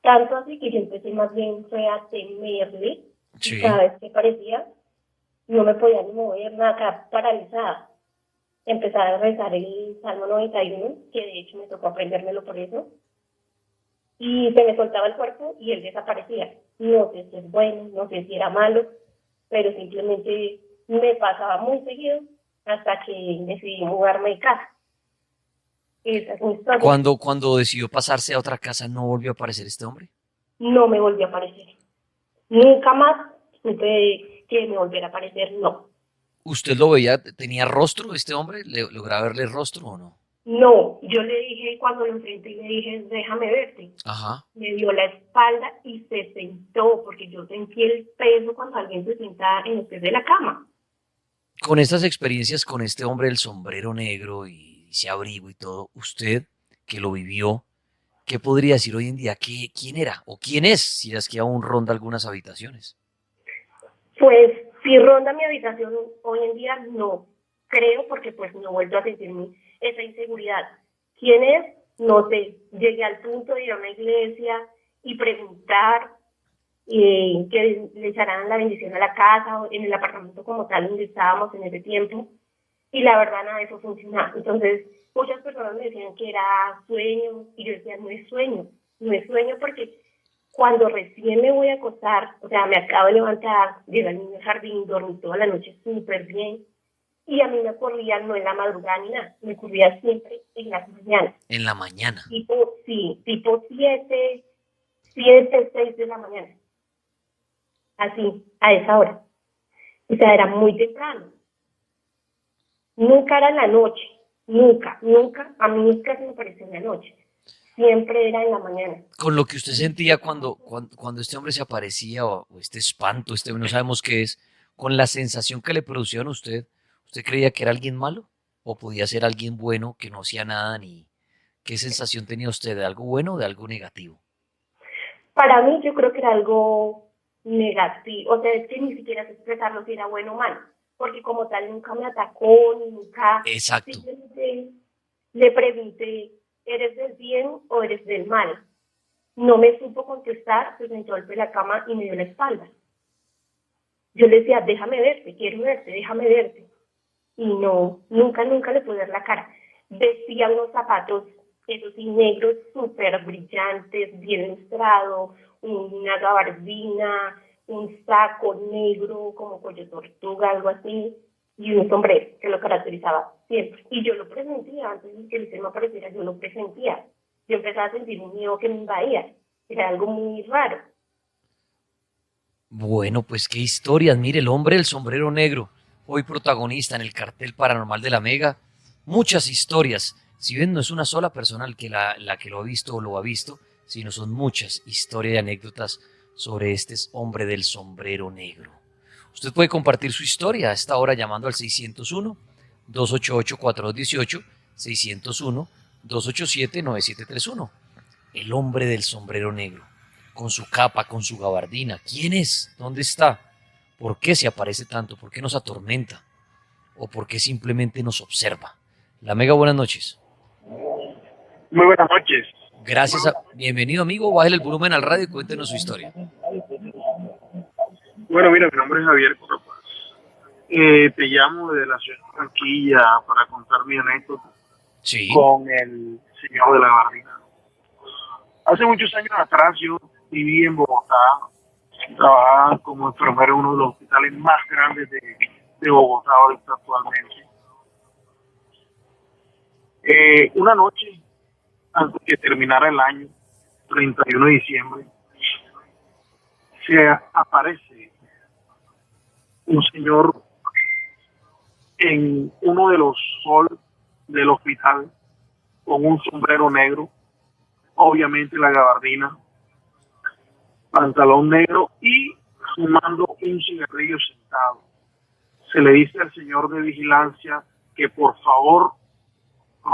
Tanto así que yo empecé más bien fue a temerle. Sí. Y cada vez que aparecía, no me podía ni mover, nada, quedaba paralizada. Empecé a rezar el Salmo 91, que de hecho me tocó aprendérmelo por eso. Y se me soltaba el cuerpo y él desaparecía. No sé si es bueno, no sé si era malo, pero simplemente me pasaba muy seguido hasta que decidí mudarme de casa. Esa es mi historia. Cuando decidió pasarse a otra casa, ¿no volvió a aparecer este hombre? No me volvió a aparecer. Nunca más supe que me volviera a aparecer, no. ¿Usted lo veía, tenía rostro este hombre? ¿Lograba verle rostro o no? No, yo le dije cuando lo enfrenté, le dije, déjame verte. Ajá. Me dio la espalda y se sentó, porque yo sentí el peso cuando alguien se sienta en los pies de la cama. Con estas experiencias con este hombre del sombrero negro y ese abrigo y todo, usted que lo vivió, ¿qué podría decir hoy en día? ¿Quién era o quién es si es que aún ronda algunas habitaciones? Pues si ronda mi habitación hoy en día, no. creo porque pues no he vuelto a sentirme esa inseguridad. ¿Quién es? No sé. Llegué al punto de ir a una iglesia y preguntar que le echaran la bendición a la casa o en el apartamento como tal donde estábamos en ese tiempo, y la verdad nada de eso funcionaba. Entonces muchas personas me decían que era sueño y yo decía no es sueño porque cuando recién me voy a acostar, o sea, me acabo de levantar, llegué al niño al jardín, dormí toda la noche súper bien, y a mí me ocurría no en la madrugada ni nada, me ocurría siempre en las mañanas. En la mañana. Tipo 7, 6 de la mañana. Así, a esa hora. O sea, era muy temprano. Nunca era en la noche. Nunca. A mí nunca se me pareció en la noche. Siempre era en la mañana. Con lo que usted sentía cuando este hombre se aparecía, o este espanto, no sabemos qué es, con la sensación que le producían a usted, ¿usted creía que era alguien malo? ¿O podía ser alguien bueno que no hacía nada ni... ¿Qué sensación tenía usted? ¿De algo bueno o de algo negativo? Para mí yo creo que era algo negativo. O sea, es que ni siquiera sé expresarlo si era bueno o malo. Porque como tal nunca me atacó, ni nunca... Exacto. Simplemente le pregunté, ¿eres del bien o eres del mal? No me supo contestar, se sentó al pie de la cama y me dio la espalda. Yo le decía, déjame verte, quiero verte, déjame verte. Y no, nunca le pude ver la cara. Vestía unos zapatos, esos sí negros, súper brillantes, bien lustrado, una gabardina, un saco negro, como cuello tortuga, algo así, y un sombrero que lo caracterizaba siempre. Y yo lo presentía, antes de que el tema apareciera, yo lo presentía. Yo empezaba a sentir un miedo que me invadía. Era algo muy raro. Bueno, pues qué historias. Mire, el hombre del sombrero negro, hoy protagonista en el cartel paranormal de la Mega. Muchas historias. Si bien no es una sola persona la que lo ha visto o lo ha visto, sino son muchas historias y anécdotas sobre este hombre del sombrero negro. Usted puede compartir su historia a esta hora llamando al 601-288-4218, 601-287-9731. El hombre del sombrero negro, con su capa, con su gabardina. ¿Quién es? ¿Dónde está? ¿Por qué se aparece tanto? ¿Por qué nos atormenta? ¿O por qué simplemente nos observa? La Mega, buenas noches. Muy buenas noches. Gracias. Bienvenido, amigo. Bájale el volumen al radio y cuéntenos su historia. Bueno, mira, mi nombre es Javier Corpaz. Te llamo de la ciudad de Barranquilla para contar mi anécdota con el señor de la gabardina. Hace muchos años atrás yo viví en Bogotá, trabajaba como enfermero en uno de los hospitales más grandes de Bogotá ahorita actualmente. Una noche, antes que terminara el año, 31 de diciembre, se aparece un señor en uno de los halls del hospital con un sombrero negro, obviamente la gabardina, pantalón negro y fumando un cigarrillo sentado. Se le dice al señor de vigilancia que por favor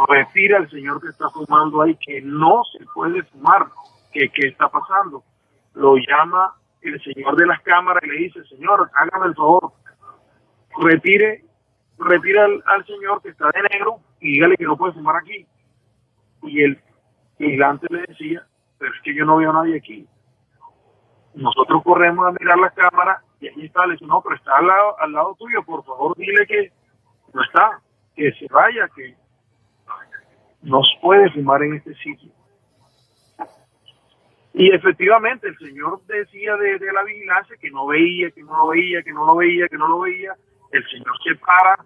retire al señor que está fumando ahí, que no se puede fumar, que qué está pasando. Lo llama el señor de las cámaras y le dice, señor, hágame el favor, retire al señor que está de negro y dígale que no puede fumar aquí. Y el vigilante le decía, pero es que yo no veo a nadie aquí. Nosotros corremos a mirar las cámaras y ahí está, le dice, no, pero está al lado tuyo, por favor dile que no está, que se vaya, que no se puede fumar en este sitio. Y efectivamente el señor decía de la vigilancia que no veía, que no lo veía, que no lo veía, que no lo veía. El señor se para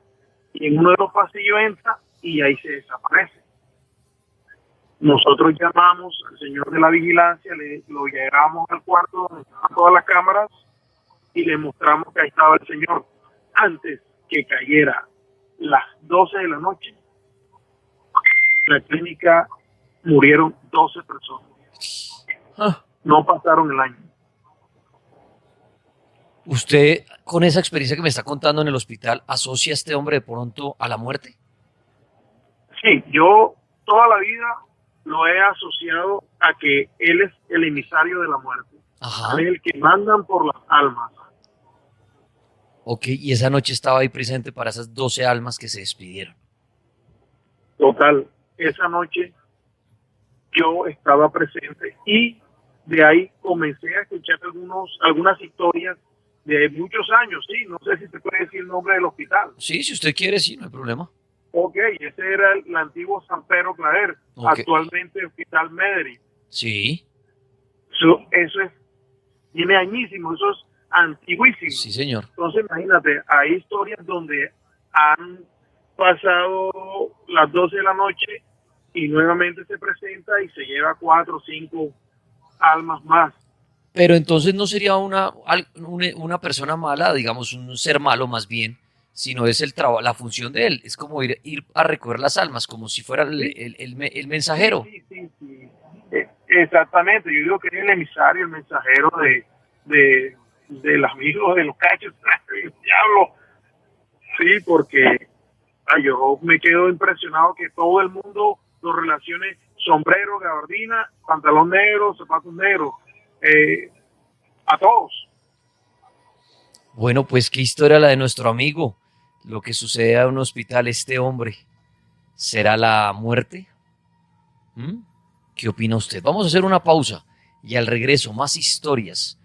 y en uno de los pasillos entra y ahí se desaparece. Nosotros llamamos al señor de la vigilancia, lo llevamos al cuarto donde estaban todas las cámaras y le mostramos que ahí estaba el señor. Antes que cayera las 12 de la noche, en la clínica murieron 12 personas. No pasaron el año. ¿Usted, con esa experiencia que me está contando en el hospital, asocia a este hombre de pronto a la muerte? Sí, yo toda la vida lo he asociado a que él es el emisario de la muerte. Ajá. Él es el que mandan por las almas. Ok, y esa noche estaba ahí presente para esas 12 almas que se despidieron. Total, esa noche yo estaba presente y de ahí comencé a escuchar algunas historias de muchos años, sí, no sé si te puede decir el nombre del hospital. Sí, si usted quiere, sí, no hay problema. Ok, ese era el antiguo San Pedro Claver, Ok. actualmente Hospital Medellín. Sí, Eso tiene añísimo, eso es antiguísimo. sí, señor. Entonces, imagínate, hay historias donde han pasado las 12 de la noche y nuevamente se presenta y se lleva 4 o 5 almas más. Pero entonces no sería una persona mala, digamos, un ser malo más bien, sino es la función de él. Es como ir a recoger las almas, como si fuera el mensajero. Sí. Exactamente, yo digo que es el emisario, el mensajero del amigo de los cachos, el diablo. Sí, porque yo me quedo impresionado que todo el mundo lo relacione sombrero, gabardina, pantalón negro, zapatos negros, a todos. Bueno, pues qué historia la de nuestro amigo. Lo que sucede en un hospital, este hombre, ¿será la muerte? ¿Mm? ¿Qué opina usted? Vamos a hacer una pausa y al regreso más historias,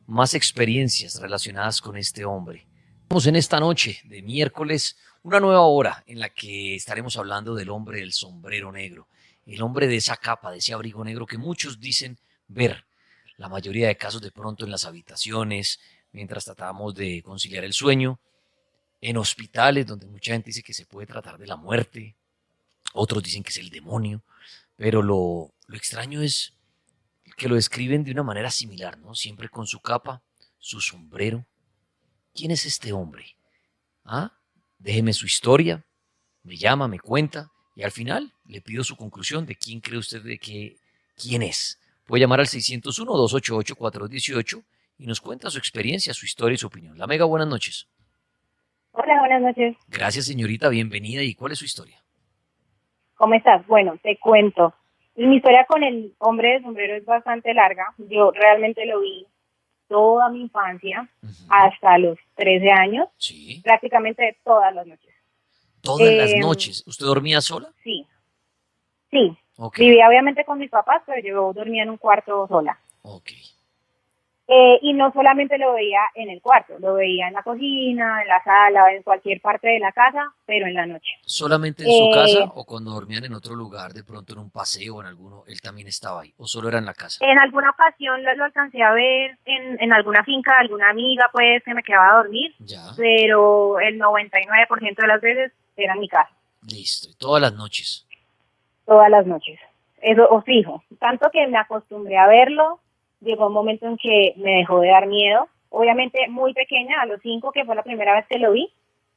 más experiencias relacionadas con este hombre. Vamos en esta noche de miércoles, una nueva hora en la que estaremos hablando del hombre del sombrero negro, el hombre de esa capa, de ese abrigo negro que muchos dicen ver, la mayoría de casos de pronto en las habitaciones, mientras tratamos de conciliar el sueño, en hospitales donde mucha gente dice que se puede tratar de la muerte, otros dicen que es el demonio, pero lo extraño es que lo describen de una manera similar, ¿no? Siempre con su capa, su sombrero. ¿Quién es este hombre? ¿Ah? Déjeme su historia, me llama, me cuenta y al final le pido su conclusión de quién cree usted quién es. Puede llamar al 601-288-4218 y nos cuenta su experiencia, su historia y su opinión. La Mega, buenas noches. Hola, buenas noches. Gracias, señorita, bienvenida. ¿Y cuál es su historia? ¿Cómo estás? Bueno, te cuento. Mi historia con el hombre de sombrero es bastante larga. Yo realmente lo vi toda mi infancia, hasta los 13 años, Sí. prácticamente todas las noches. ¿Todas las noches? ¿Usted dormía sola? Sí. Okay. Vivía obviamente con mis papás, pero yo dormía en un cuarto sola. Ok. Y no solamente lo veía en el cuarto, lo veía en la cocina, en la sala, en cualquier parte de la casa, pero en la noche. ¿Solamente en su casa o cuando dormían en otro lugar, de pronto en un paseo o en alguno, él también estaba ahí? ¿O solo era en la casa? En alguna ocasión lo alcancé a ver en alguna finca, alguna amiga, pues, que me quedaba a dormir, Ya. pero el 99% de las veces era en mi casa. Listo. ¿Y todas las noches? Todas las noches. Eso os fijo. Tanto que me acostumbré a verlo, llegó un momento en que me dejó de dar miedo. Obviamente muy pequeña, a los 5, que fue la primera vez que lo vi,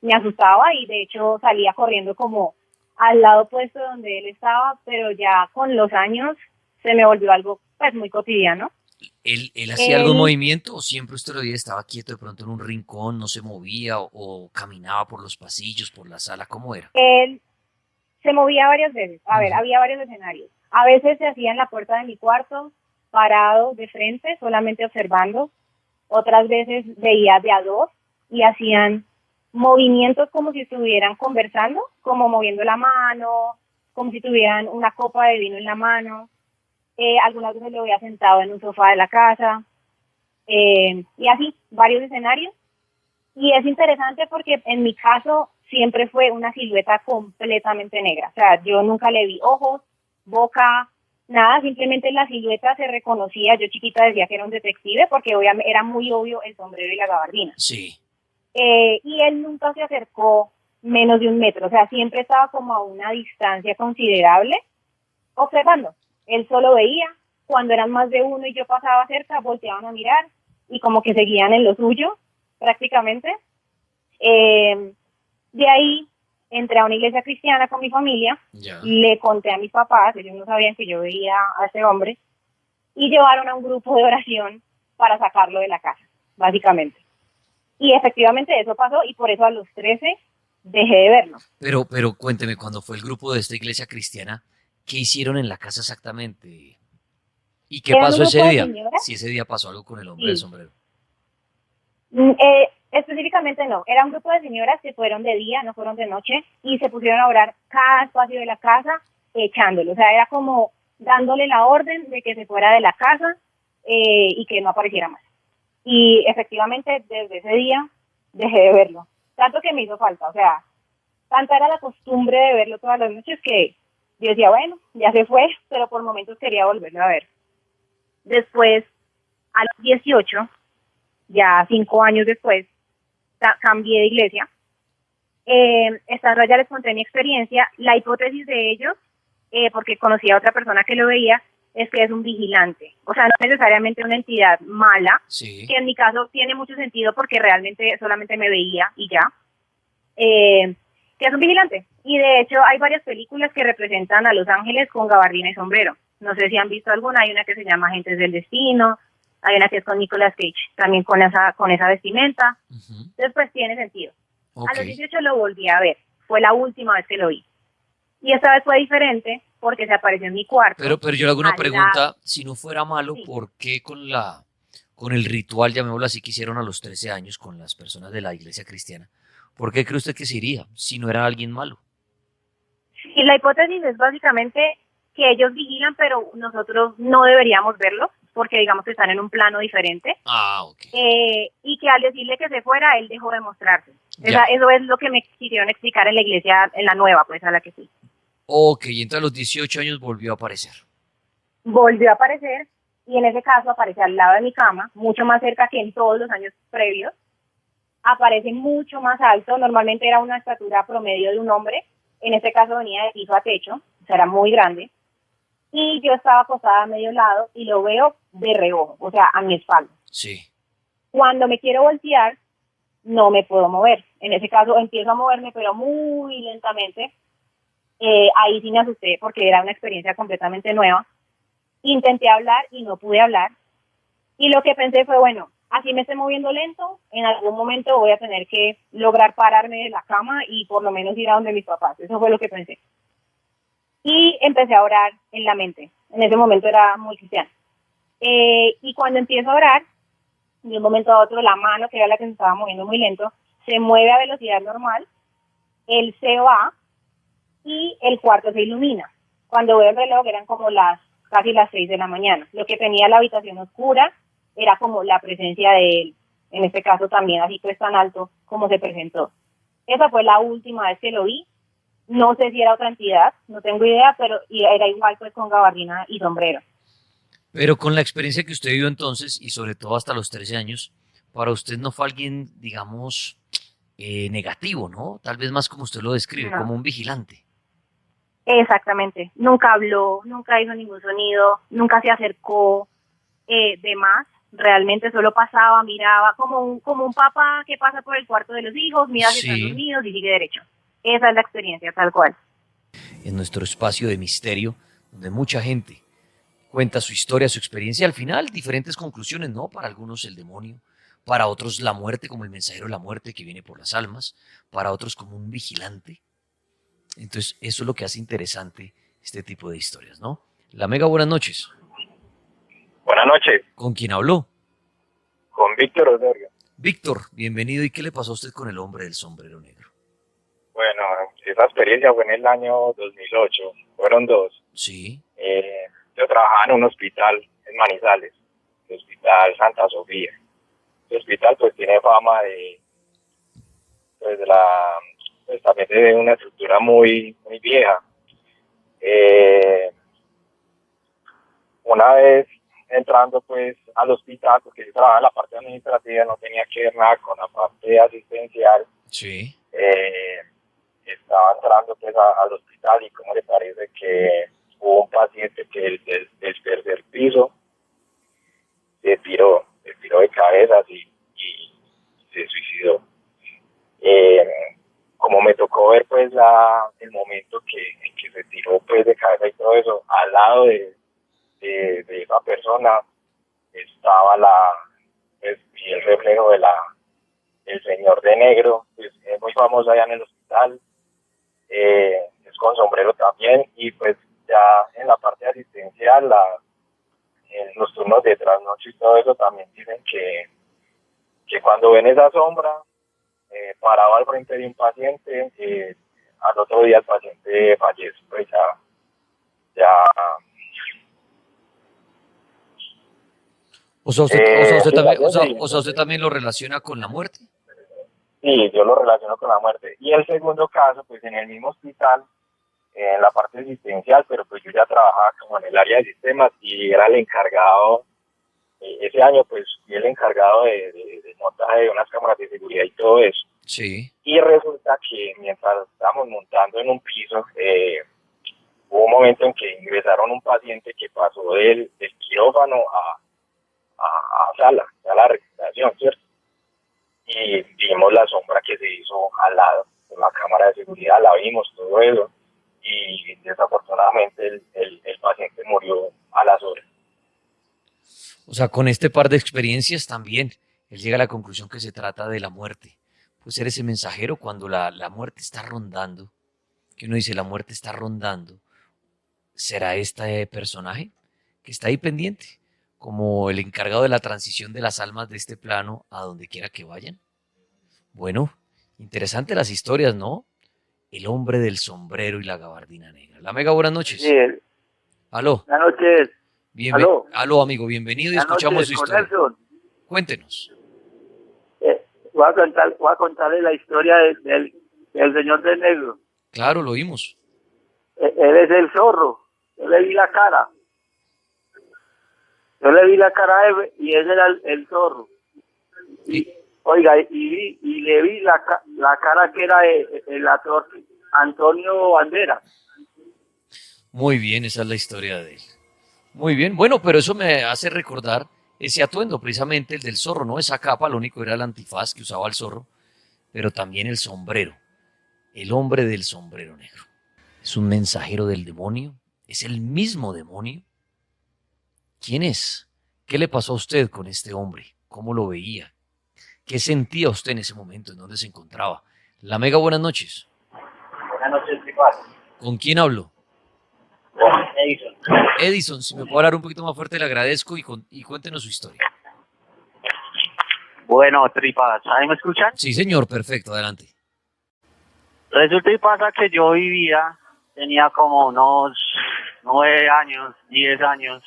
me asustaba y de hecho salía corriendo como al lado opuesto donde él estaba, pero ya con los años se me volvió algo pues muy cotidiano. ¿Él hacía algún movimiento o siempre usted lo veía, estaba quieto de pronto en un rincón, no se movía o caminaba por los pasillos, por la sala? ¿Cómo era? Él se movía varias veces. A ver, había varios escenarios. A veces se hacía en la puerta de mi cuarto, parado de frente, solamente observando. Otras veces veía de a dos y hacían movimientos como si estuvieran conversando, como moviendo la mano, como si tuvieran una copa de vino en la mano. Algunas veces lo veía sentado en un sofá de la casa, y así, varios escenarios. Y es interesante porque en mi caso siempre fue una silueta completamente negra. O sea, yo nunca le vi ojos, boca, nada, simplemente la silueta se reconocía. Yo chiquita decía que era un detective porque obviamente era muy obvio el sombrero y la gabardina. Sí. Y él nunca se acercó menos de 1 metro, o sea, siempre estaba como a una distancia considerable observando. Él solo veía, cuando eran más de uno y yo pasaba cerca, volteaban a mirar y como que seguían en lo suyo, prácticamente. De ahí entré a una iglesia cristiana con mi familia, le conté a mis papás, ellos no sabían que yo veía a ese hombre, y llevaron a un grupo de oración para sacarlo de la casa, básicamente. Y efectivamente eso pasó y por eso a los 13 dejé de verlo. Pero cuénteme, cuando fue el grupo de esta iglesia cristiana, ¿qué hicieron en la casa exactamente? ¿Y qué pasó ese día? Si ese día pasó algo con el hombre del sombrero. Específicamente no, era un grupo de señoras que fueron de día, no fueron de noche, y se pusieron a orar cada espacio de la casa echándolo. O sea, era como dándole la orden de que se fuera de la casa y que no apareciera más. Y efectivamente, desde ese día dejé de verlo. Tanto que me hizo falta, o sea, tanta era la costumbre de verlo todas las noches que yo decía, bueno, ya se fue, pero por momentos quería volverlo a ver. Después, a los 18, ya 5 años después, cambié de iglesia. Esta vez ya les conté mi experiencia. La hipótesis de ellos, porque conocí a otra persona que lo veía, es que es un vigilante. O sea, no necesariamente una entidad mala, Sí. que en mi caso tiene mucho sentido porque realmente solamente me veía y ya. Que es un vigilante. Y de hecho hay varias películas que representan a los ángeles con gabardina y sombrero. No sé si han visto alguna, hay una que se llama Agentes del Destino, hay una que es con Nicolas Cage, también con esa vestimenta. Entonces pues tiene sentido. Ok. A los 18 lo volví a ver, fue la última vez que lo vi. Y esta vez fue diferente porque se apareció en mi cuarto. Pero yo le hago una al pregunta, lado. si no fuera malo, Sí. ¿por qué con el ritual, llamémoslo así, que hicieron a los 13 años con las personas de la iglesia cristiana? ¿Por qué cree usted que se iría si no era alguien malo? Y la hipótesis es básicamente que ellos vigilan, pero nosotros no deberíamos verlo, porque digamos que están en un plano diferente. Ah, ok. Y que al decirle que se fuera, él dejó de mostrarse. Ya. Eso es lo que me quisieron explicar en la iglesia, en la nueva, pues a la que fui. Ok, y entonces a los 18 años volvió a aparecer. Volvió a aparecer, y en ese caso aparece al lado de mi cama, mucho más cerca que en todos los años previos. Aparece mucho más alto, normalmente era una estatura promedio de un hombre, en este caso venía de piso a techo, o sea, era muy grande. Y yo estaba acostada a medio lado y lo veo de reojo, o sea, a mi espalda. Sí. Cuando me quiero voltear, no me puedo mover. En ese caso empiezo a moverme, pero muy lentamente. Ahí sí me asusté porque era una experiencia completamente nueva. Intenté hablar y no pude hablar. Y lo que pensé fue, bueno, así me estoy moviendo lento, en algún momento voy a tener que lograr pararme de la cama y por lo menos ir a donde mis papás. Eso fue lo que pensé. Y empecé a orar en la mente. En ese momento era muy cristiana. Y cuando empiezo a orar, de un momento a otro la mano, que era la que se estaba moviendo muy lento, se mueve a velocidad normal, él se va y el cuarto se ilumina. Cuando veo el reloj eran como casi las 6 de la mañana. Lo que tenía la habitación oscura era como la presencia de él, en este caso también así pues tan alto como se presentó. Esa fue la última vez que lo vi. No sé si era otra entidad, no tengo idea, pero era igual pues con gabardina y sombrero. Pero con la experiencia que usted vivió entonces, y sobre todo hasta los 13 años, para usted no fue alguien, digamos, negativo, ¿no? Tal vez más como usted lo describe, No. como un vigilante. Exactamente. Nunca habló, nunca hizo ningún sonido, nunca se acercó de más. Realmente solo pasaba, miraba como un papá que pasa por el cuarto de los hijos, mira si están Sí. dormidos y sigue derecho. Esa es la experiencia, tal cual. En nuestro espacio de misterio, donde mucha gente cuenta su historia, su experiencia, al final diferentes conclusiones, ¿no? Para algunos el demonio, para otros la muerte, como el mensajero de la muerte que viene por las almas, para otros como un vigilante. Entonces, eso es lo que hace interesante este tipo de historias, ¿no? La Mega, buenas noches. Buenas noches, ¿Con quién habló? con Víctor Osorio. Víctor, bienvenido. ¿Y qué le pasó a usted con el hombre del sombrero negro? Bueno, esa experiencia fue en el año 2008, fueron dos. Sí, Yo trabajaba en un hospital en Manizales, el Hospital Santa Sofía. El hospital pues tiene fama pues también de una estructura muy vieja. Una vez entrando pues al hospital, porque yo trabajaba en la parte administrativa, no tenía que ver nada con la parte asistencial. sí. Estaba entrando pues al hospital y como le parece que hubo un paciente que del tercer piso se tiró de cabeza y se suicidó. Como me tocó ver pues el momento en que se tiró pues de cabeza y todo eso, al lado de esa persona estaba y el reflejo del señor de negro, pues es muy famoso allá en el hospital, es con sombrero también, y pues ya en la parte asistencial, en los turnos de trasnocho y todo eso también dicen que que cuando ven esa sombra, parado al frente de un paciente, al otro día el paciente fallece, pues ya O sea, usted también lo relaciona con la muerte. sí, yo lo relaciono con la muerte. Y el segundo caso, pues en el mismo hospital, en la parte asistencial, pero pues yo ya trabajaba como en el área de sistemas y era el encargado, ese año pues fui el encargado de montaje de unas cámaras de seguridad y todo eso. Sí. Y resulta que mientras estábamos montando en un piso, hubo un momento en que ingresaron un paciente que pasó del quirófano a sala de recuperación, ¿cierto? Y vimos la sombra que se hizo al lado de la cámara de seguridad, la vimos, todo eso, y desafortunadamente el paciente murió a las horas. O sea, con este par de experiencias también, él llega a la conclusión que se trata de la muerte. Puede ser ese mensajero cuando la muerte está rondando, que uno dice la muerte está rondando. ¿Será este personaje que está ahí pendiente, como el encargado de la transición de las almas de este plano a donde quiera que vayan? Bueno, interesante las historias, ¿no? El hombre del sombrero y la gabardina negra. La Mega, buenas noches. Sí, Aló. buenas noches. Aló, amigo, bienvenido y escuchamos su historia. Nelson. Cuéntenos. Voy a contarle la historia del señor del negro. Claro, lo oímos. Él es el zorro. Yo le vi la cara. A él y ese era el zorro. Oiga, y le vi la cara que era el actor Antonio Banderas. Muy bien, esa es la historia de él. Muy bien, bueno, pero eso me hace recordar ese atuendo, precisamente el del zorro, ¿no? Esa capa, lo único era el antifaz que usaba el zorro, pero también el sombrero, el hombre del sombrero negro. ¿Es un mensajero del demonio? ¿Es el mismo demonio? ¿Quién es? ¿Qué le pasó a usted con este hombre? ¿Cómo lo veía? ¿Qué sentía usted en ese momento? ¿En dónde se encontraba? La Mega, buenas noches. Buenas noches, ¿qué pasa? ¿Con quién hablo? Edison. Edison, si me puede hablar un poquito más fuerte, le agradezco y cuéntenos su historia. Bueno, tripas, ¿ahí me escuchan? Sí, señor, perfecto, adelante. Resulta y pasa que yo tenía como unos 9 años, 10 años,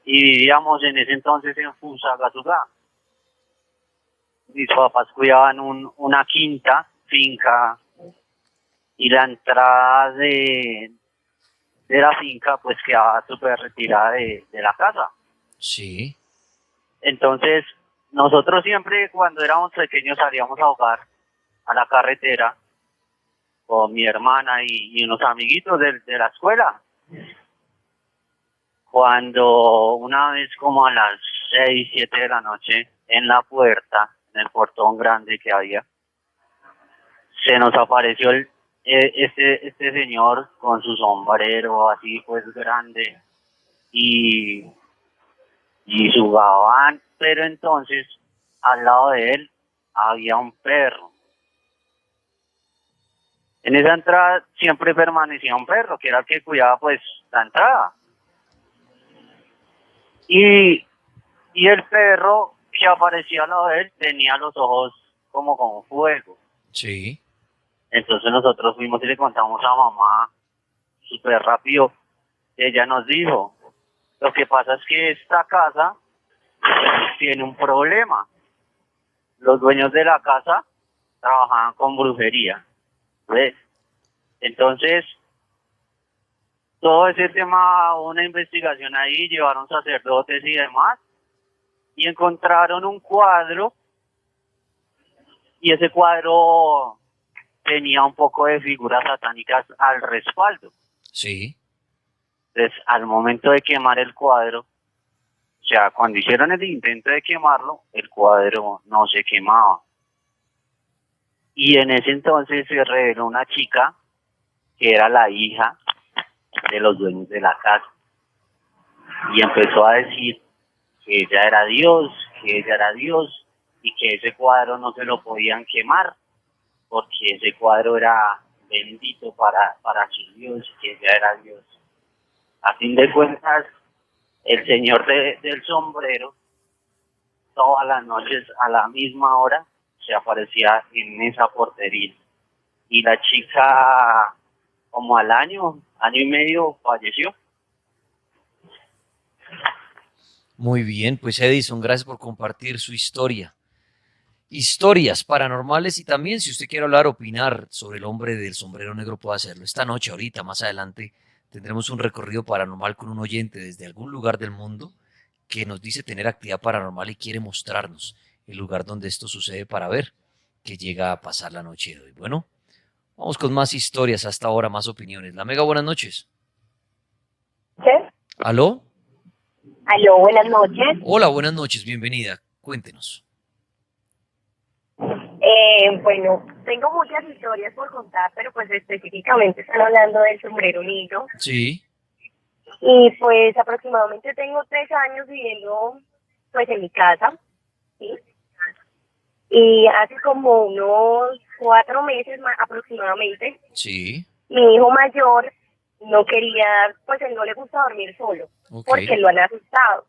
y vivíamos en ese entonces en Fusagasugá. Mis papás cuidaban una finca, y la entrada de la finca pues quedaba súper retirada de la casa. Sí. Entonces, nosotros siempre cuando éramos pequeños salíamos a jugar a la carretera con mi hermana y unos amiguitos de la escuela. Cuando una vez como a las 6, 7 de la noche, en la puerta, en el portón grande que había, se nos apareció este señor con su sombrero así pues grande y su gabán, pero entonces al lado de él había un perro. En esa entrada siempre permanecía un perro, que era el que cuidaba pues la entrada. Y el perro que aparecía al lado de él tenía los ojos como con fuego. Sí. Entonces nosotros fuimos y le contamos a mamá súper rápido. Ella nos dijo, lo que pasa es que esta casa tiene un problema. Los dueños de la casa trabajaban con brujería. ¿Ves? Entonces, todo ese tema, una investigación ahí, llevaron sacerdotes y demás, y encontraron un cuadro, y ese cuadro tenía un poco de figuras satánicas al respaldo. Sí. Entonces, al momento de quemar el cuadro, o sea, cuando hicieron el intento de quemarlo, el cuadro no se quemaba. Y en ese entonces se reveló una chica que era la hija de los dueños de la casa. Y empezó a decir que ella era Dios, y que ese cuadro no se lo podían quemar, porque ese cuadro era bendito para su Dios, que ella era Dios. A fin de cuentas, el señor del sombrero todas las noches a la misma hora se aparecía en esa portería. Y la chica, como al año y medio, falleció. Muy bien, pues Edison, gracias por compartir su historia. Historias paranormales y también si usted quiere hablar, opinar sobre el hombre del sombrero negro puede hacerlo. Esta noche, ahorita, más adelante, tendremos un recorrido paranormal con un oyente desde algún lugar del mundo que nos dice tener actividad paranormal y quiere mostrarnos el lugar donde esto sucede para ver qué llega a pasar la noche de hoy. Bueno, vamos con más historias hasta ahora, más opiniones. La Mega, buenas noches. ¿Qué? ¿Aló? Aló, buenas noches. Hola, buenas noches, bienvenida. Cuéntenos. Bueno, tengo muchas historias por contar, pero pues específicamente están hablando del sombrero negro. Sí. Y pues aproximadamente tengo 3 años viviendo pues en mi casa, ¿sí? Y hace como unos 4 meses aproximadamente, Sí. mi hijo mayor no quería, pues él no le gusta dormir solo, porque lo han asustado.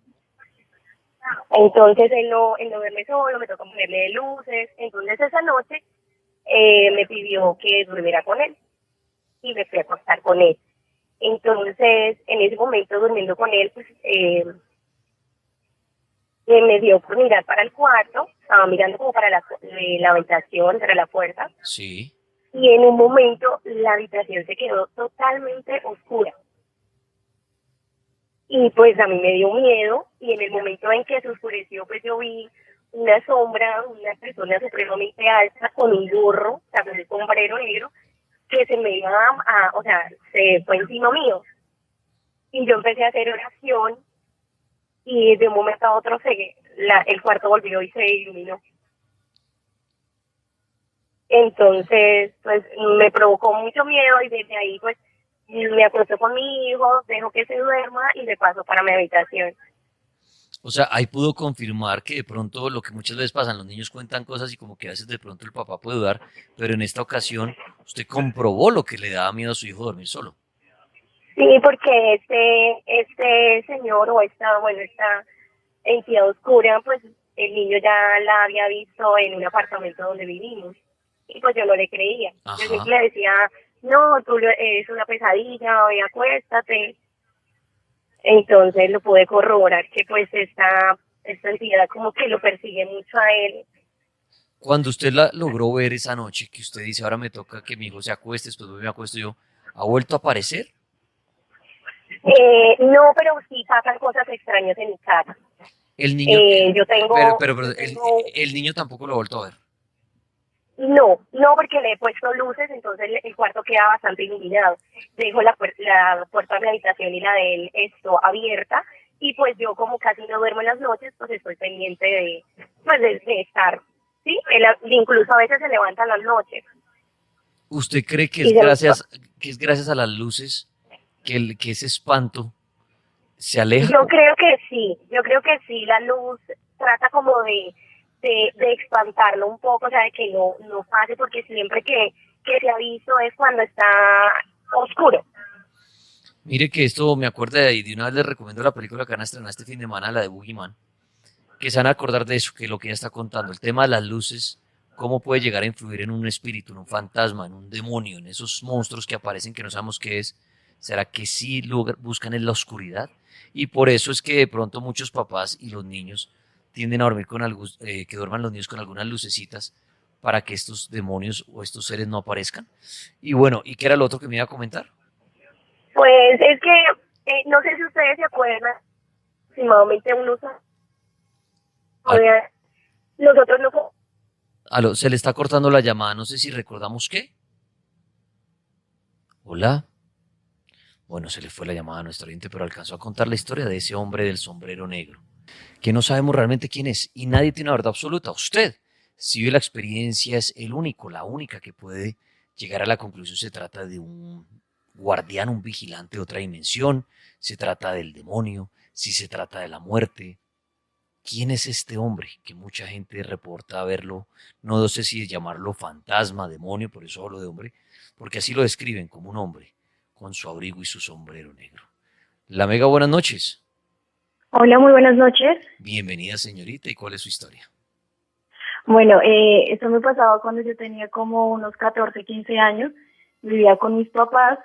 Entonces él no duerme solo, me toca ponerle luces. Entonces esa noche me pidió que durmiera con él y me fui a acostar con él. Entonces en ese momento durmiendo con él, pues me dio por mirar para el cuarto, estaba mirando como para la habitación, para la puerta. Sí. Y en un momento la habitación se quedó totalmente oscura. Y pues a mí me dio miedo, y en el momento en que se oscureció, pues yo vi una sombra, una persona supremamente alta con un gorro, o sea, con el sombrero negro, que se me iba o sea, se fue encima mío. Y yo empecé a hacer oración, y de un momento a otro el cuarto volvió y se iluminó. Entonces, pues me provocó mucho miedo, y desde ahí, pues, me acuesto con mi hijo, dejo que se duerma y me paso para mi habitación. O sea, ahí pudo confirmar que de pronto lo que muchas veces pasa, los niños cuentan cosas y como que a veces de pronto el papá puede dudar, pero en esta ocasión usted comprobó lo que le daba miedo a su hijo dormir solo. Sí, porque este señor o esta entidad oscura, pues el niño ya la había visto en un apartamento donde vivimos y pues yo no le creía. Ajá. Yo siempre le decía, no, es una pesadilla, oye, acuéstate. Entonces lo pude corroborar que pues esta entidad como que lo persigue mucho a él. Cuando usted la logró ver esa noche, que usted dice, ahora me toca que mi hijo se acueste, después me acuesto yo, ¿ha vuelto a aparecer? No, pero sí pasan cosas extrañas en mi casa. El niño, yo tengo... pero el niño tampoco lo ha vuelto a ver. No, porque le he puesto luces, entonces el cuarto queda bastante iluminado. Dejo la puerta de mi habitación y la de él abierta, y pues yo como casi no duermo en las noches, pues estoy pendiente de estar, ¿sí? Él incluso a veces se levanta en las noches. ¿Usted cree que es gracias a las luces que ese espanto se aleja? Yo creo que sí, la luz trata como de espantarlo un poco, o sea, de que no pase, porque siempre que se ha visto es cuando está oscuro. Mire que esto me acuerda y de una vez les recomiendo la película que van a estrenar este fin de semana, la de Boogeyman, que se van a acordar de eso, que lo que ella está contando, el tema de las luces, cómo puede llegar a influir en un espíritu, en un fantasma, en un demonio, en esos monstruos que aparecen que no sabemos qué es. ¿Será que sí buscan en la oscuridad? Y por eso es que de pronto muchos papás y los niños tienden a dormir que duerman los niños con algunas lucecitas para que estos demonios o estos seres no aparezcan. Y bueno, ¿y qué era lo otro que me iba a comentar? Pues es que no sé si ustedes se acuerdan, aproximadamente unos nosotros no... Aló, se le está cortando la llamada, no sé si recordamos qué. Hola. Bueno, se le fue la llamada a nuestro oyente, pero alcanzó a contar la historia de ese hombre del sombrero negro, que no sabemos realmente quién es y nadie tiene una verdad absoluta. Usted, si vive la experiencia, es el único, la única que puede llegar a la conclusión. Se trata de un guardián, un vigilante de otra dimensión, se trata del demonio, si se trata de la muerte. ¿Quién es este hombre que mucha gente reporta verlo? No sé si llamarlo fantasma, demonio, por eso hablo de hombre, porque así lo describen como un hombre con su abrigo y su sombrero negro. La Mega, buenas noches. Hola, muy buenas noches. Bienvenida, señorita. ¿Y cuál es su historia? Bueno, esto me pasaba cuando yo tenía como unos 14, 15 años. Vivía con mis papás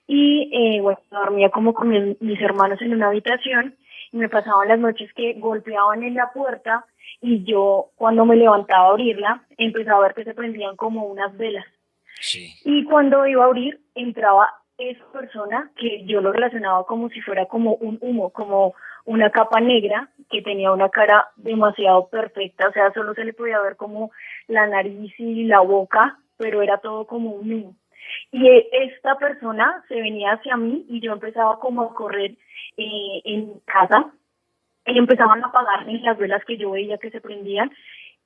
y bueno, dormía como con mis hermanos en una habitación y me pasaban las noches que golpeaban en la puerta y yo cuando me levantaba a abrirla empezaba a ver que se prendían como unas velas. Sí. Y cuando iba a abrir entraba esa persona que yo lo relacionaba como si fuera como un humo, como una capa negra que tenía una cara demasiado perfecta, o sea, solo se le podía ver como la nariz y la boca, pero era todo como un humo. Y esta persona se venía hacia mí y yo empezaba como a correr en casa y empezaban a apagarme las velas que yo veía que se prendían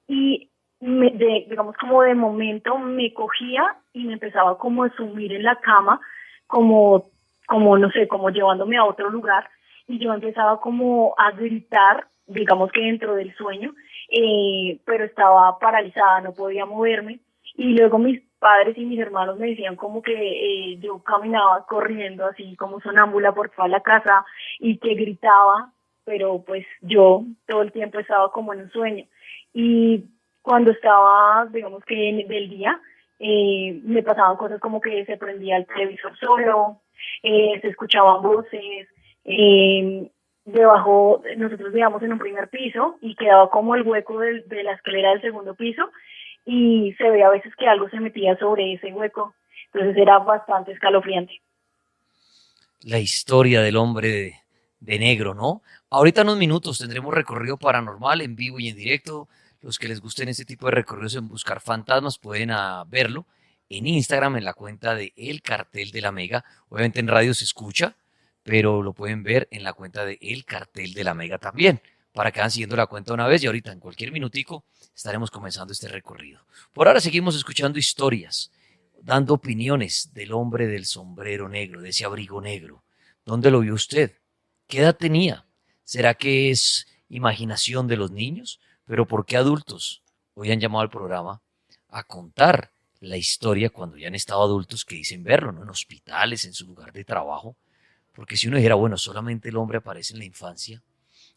y digamos como de momento me cogía y me empezaba como a sumir en la cama como no sé, como llevándome a otro lugar y yo empezaba como a gritar, digamos que dentro del sueño, pero estaba paralizada, no podía moverme y luego mis padres y mis hermanos me decían como que yo caminaba corriendo así como sonámbula por toda la casa y que gritaba, pero pues yo todo el tiempo estaba como en un sueño y cuando estaba, digamos que del día, me pasaban cosas como que se prendía el televisor solo, se escuchaban voces, debajo, nosotros vivíamos en un primer piso y quedaba como el hueco de la escalera del segundo piso y se veía a veces que algo se metía sobre ese hueco, entonces era bastante escalofriante. La historia del hombre de negro, ¿no? Ahorita en unos minutos tendremos recorrido paranormal en vivo y en directo. Los que les gusten este tipo de recorridos en buscar fantasmas pueden verlo en Instagram en la cuenta de El Cartel de la Mega. Obviamente en radio se escucha, pero lo pueden ver en la cuenta de El Cartel de la Mega también, para que vayan siguiendo la cuenta una vez y ahorita en cualquier minutico estaremos comenzando este recorrido. Por ahora seguimos escuchando historias, dando opiniones del hombre del sombrero negro, de ese abrigo negro. ¿Dónde lo vio usted? ¿Qué edad tenía? ¿Será que es imaginación de los niños? Pero ¿por qué adultos hoy han llamado al programa a contar la historia cuando ya han estado adultos que dicen verlo, ¿no? En hospitales, en su lugar de trabajo? Porque si uno dijera, bueno, solamente el hombre aparece en la infancia,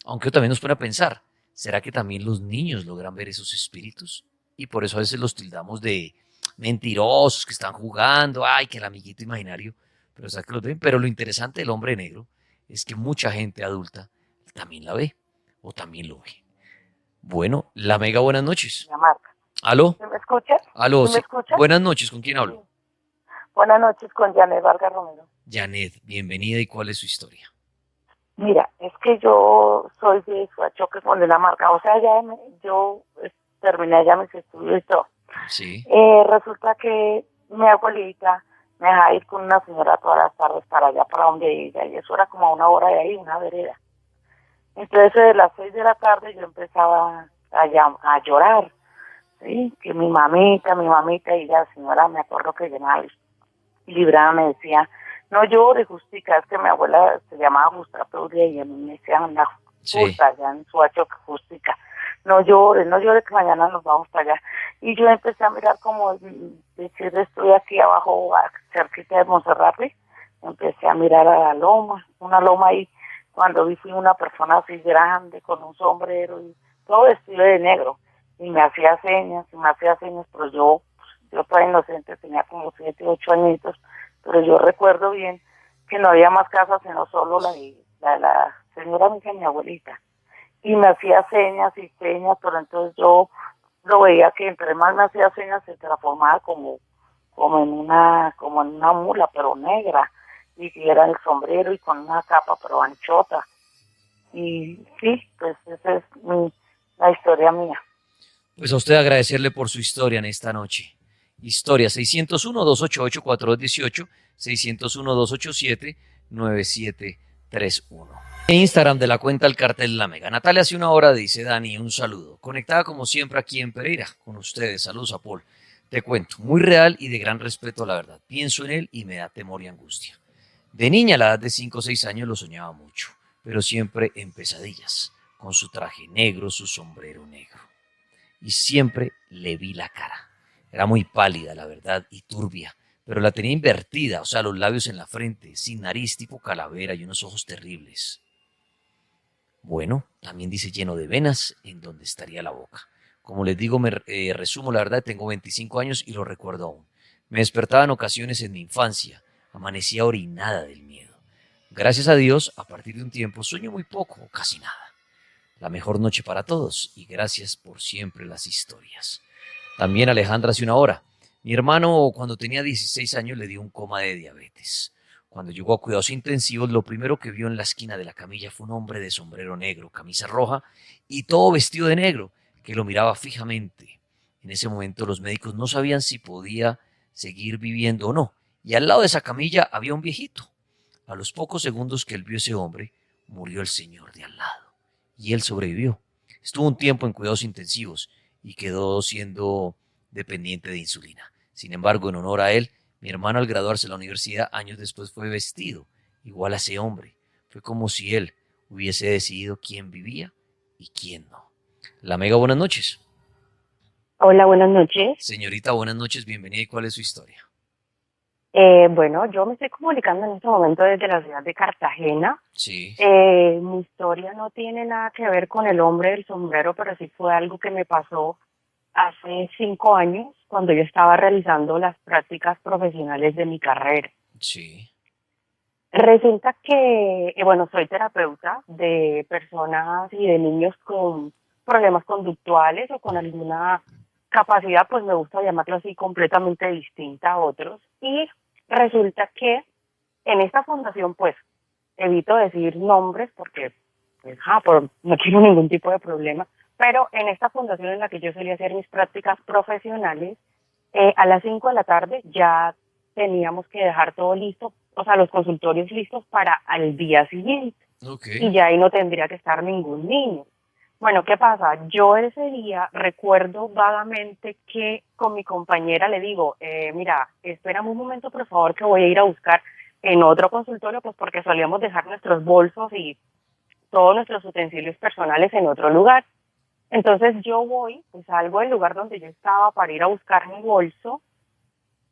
aunque también nos pone a pensar, ¿será que también los niños logran ver esos espíritus? Y por eso a veces los tildamos de mentirosos que están jugando, ay, que el amiguito imaginario, pero, ¿sabes que los ven? Pero lo interesante del hombre negro es que mucha gente adulta también la ve o también lo ve. Bueno, la Mega, buenas noches. La marca. ¿Aló? ¿Me escuchas? ¿Aló? ¿Me escuchas? Buenas noches, ¿con quién hablo? Buenas noches, con Janet Vargas Romero. Janet, bienvenida, ¿y cuál es su historia? Mira, es que yo soy de Suachoque con la marca, o sea, yo terminé ya mis estudios y todo. Sí. Resulta que mi abuelita me dejaba ir con una señora todas las tardes para allá, para donde ella, y eso era como a 1 hora de ahí, una vereda. Entonces, de las 6 de la tarde yo empezaba a llorar, ¿sí? Que mi mamita, y la señora, me acuerdo que llamaba Librada, me decía, no llores, Justica, es que mi abuela se llamaba Justa Claudia y a mí me decían la Justa, allá en Suachoque, Justica, no llores, que mañana nos vamos para allá. Y yo empecé a mirar como, decir, estoy aquí abajo, cerquita de Monserrate, empecé a mirar a la loma, una loma ahí. Cuando vi fui una persona así grande, con un sombrero y todo vestido de negro. Y me hacía señas, pero yo estaba inocente, tenía como 7, 8 añitos. Pero yo recuerdo bien que no había más casas, sino solo la señora mía, mi abuelita. Y me hacía señas, pero entonces yo lo veía que entre más me hacía señas se transformaba como en una mula, pero negra. Y era el sombrero y con una capa pero anchota. Y sí, pues esa es la historia mía. Pues a usted agradecerle por su historia en esta noche. Historia 601-288-4218, 601-287-9731. En Instagram de la cuenta El Cartel La Mega. Natalia hace 1 hora dice, Dani, un saludo. Conectada como siempre aquí en Pereira con ustedes. Saludos a Paul. Te cuento, muy real y de gran respeto a la verdad. Pienso en él y me da temor y angustia. De niña, a la edad de 5 o 6 años, lo soñaba mucho, pero siempre en pesadillas, con su traje negro, su sombrero negro. Y siempre le vi la cara. Era muy pálida, la verdad, y turbia, pero la tenía invertida, o sea, los labios en la frente, sin nariz tipo calavera y unos ojos terribles. Bueno, también dice lleno de venas, en donde estaría la boca. Como les digo, me resumo, la verdad, tengo 25 años y lo recuerdo aún. Me despertaba en ocasiones en mi infancia, amanecía orinada del miedo. Gracias a Dios, a partir de un tiempo sueño muy poco o casi nada. La mejor noche para todos y gracias por siempre las historias. También Alejandra hace una hora. Mi hermano cuando tenía 16 años le dio un coma de diabetes. Cuando llegó a cuidados intensivos, lo primero que vio en la esquina de la camilla fue un hombre de sombrero negro, camisa roja y todo vestido de negro, que lo miraba fijamente. En ese momento los médicos no sabían si podía seguir viviendo o no, y al lado de esa camilla había un viejito. A los pocos segundos que él vio ese hombre, murió el señor de al lado, y él sobrevivió. Estuvo un tiempo en cuidados intensivos y quedó siendo dependiente de insulina. Sin embargo, en honor a él, mi hermano al graduarse de la universidad años después fue vestido igual a ese hombre. Fue como si él hubiese decidido quién vivía y quién no. La Mega, buenas noches. Hola, buenas noches. Señorita, buenas noches, bienvenida. ¿Y cuál es su historia? Bueno, yo me estoy comunicando en este momento desde la ciudad de Cartagena. Sí. Mi historia no tiene nada que ver con el hombre del sombrero, pero sí fue algo que me pasó hace 5 años cuando yo estaba realizando las prácticas profesionales de mi carrera. Sí. Resulta que, bueno, soy terapeuta de personas y de niños con problemas conductuales o con alguna capacidad, pues me gusta llamarlo así, completamente distinta a otros. Y resulta que en esta fundación, pues, evito decir nombres porque, pues, no quiero ningún tipo de problema, pero en esta fundación en la que yo solía hacer mis prácticas profesionales, a las 5 de la tarde ya teníamos que dejar todo listo, o sea, los consultorios listos para al día siguiente. Okay. Y ya ahí no tendría que estar ningún niño. Bueno, ¿qué pasa? Yo ese día recuerdo vagamente que con mi compañera le digo, mira, espérame un momento, por favor, que voy a ir a buscar en otro consultorio, pues porque solíamos dejar nuestros bolsos y todos nuestros utensilios personales en otro lugar. Entonces yo voy, pues salgo del lugar donde yo estaba para ir a buscar mi bolso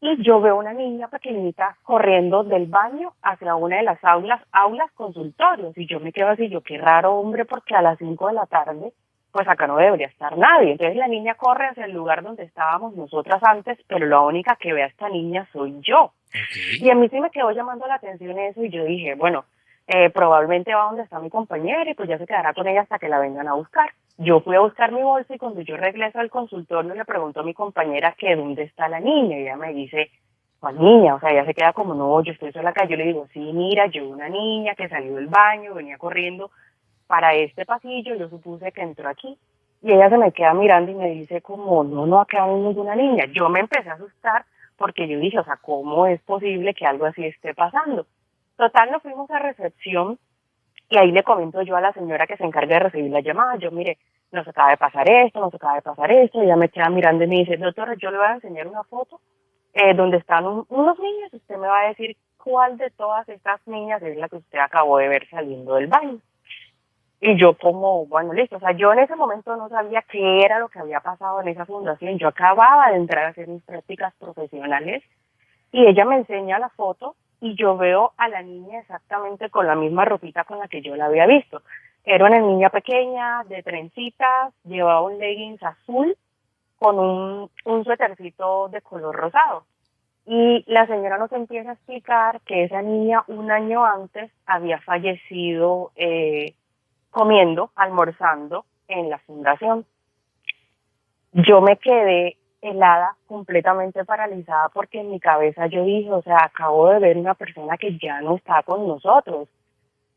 y yo veo una niña pequeñita corriendo del baño hacia una de las aulas consultorios. Y yo me quedo así, yo qué raro, hombre, porque a las 5 de la tarde, pues acá no debería estar nadie. Entonces la niña corre hacia el lugar donde estábamos nosotras antes, pero la única que ve a esta niña soy yo. Okay. Y a mí sí me quedó llamando la atención eso y yo dije, bueno, probablemente va donde está mi compañera y pues ya se quedará con ella hasta que la vengan a buscar. Yo fui a buscar mi bolsa y cuando yo regreso al consultorio le pregunto a mi compañera que dónde está la niña y ella me dice, ¿cuál niña? O sea, ella se queda como, no, yo estoy sola acá. Yo le digo, sí, mira, yo una niña que salió del baño, venía corriendo para este pasillo, yo supuse que entró aquí. Y ella se me queda mirando y me dice como, no, acá no hay ninguna niña. Yo me empecé a asustar porque yo dije, o sea, ¿cómo es posible que algo así esté pasando? Total, nos fuimos a recepción y ahí le comento yo a la señora que se encarga de recibir la llamada, yo mire, nos acaba de pasar esto, y ella me queda mirando y me dice, doctora, yo le voy a enseñar una foto donde están unos niños, usted me va a decir cuál de todas estas niñas es la que usted acabó de ver saliendo del baño. Y yo como, bueno, listo, o sea, yo en ese momento no sabía qué era lo que había pasado en esa fundación, yo acababa de entrar a hacer mis prácticas profesionales y ella me enseña la foto y yo veo a la niña exactamente con la misma ropita con la que yo la había visto. Era una niña pequeña, de trencitas, llevaba un leggings azul con un suétercito de color rosado. Y la señora nos empieza a explicar que esa niña un año antes había fallecido almorzando en la fundación. Yo me quedé helada, completamente paralizada, porque en mi cabeza yo dije, o sea, acabo de ver una persona que ya no está con nosotros.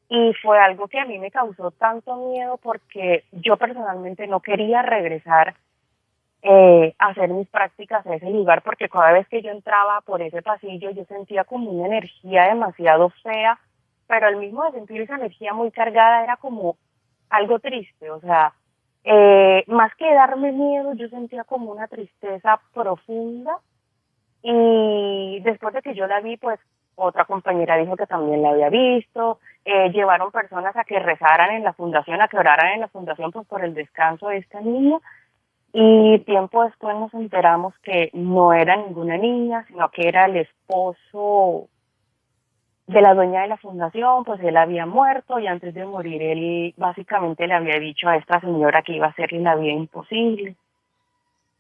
Y fue algo que a mí me causó tanto miedo porque yo personalmente no quería regresar a hacer mis prácticas a ese lugar, porque cada vez que yo entraba por ese pasillo yo sentía como una energía demasiado fea, pero al mismo de sentir esa energía muy cargada era como algo triste, o sea, más que darme miedo, yo sentía como una tristeza profunda. Y después de que yo la vi, pues otra compañera dijo que también la había visto. Llevaron personas a que rezaran en la fundación, a que oraran en la fundación, pues por el descanso de esta niña. Y tiempo después nos enteramos que no era ninguna niña, sino que era el esposo de la dueña de la fundación, pues él había muerto y antes de morir él básicamente le había dicho a esta señora que iba a hacerle la vida imposible.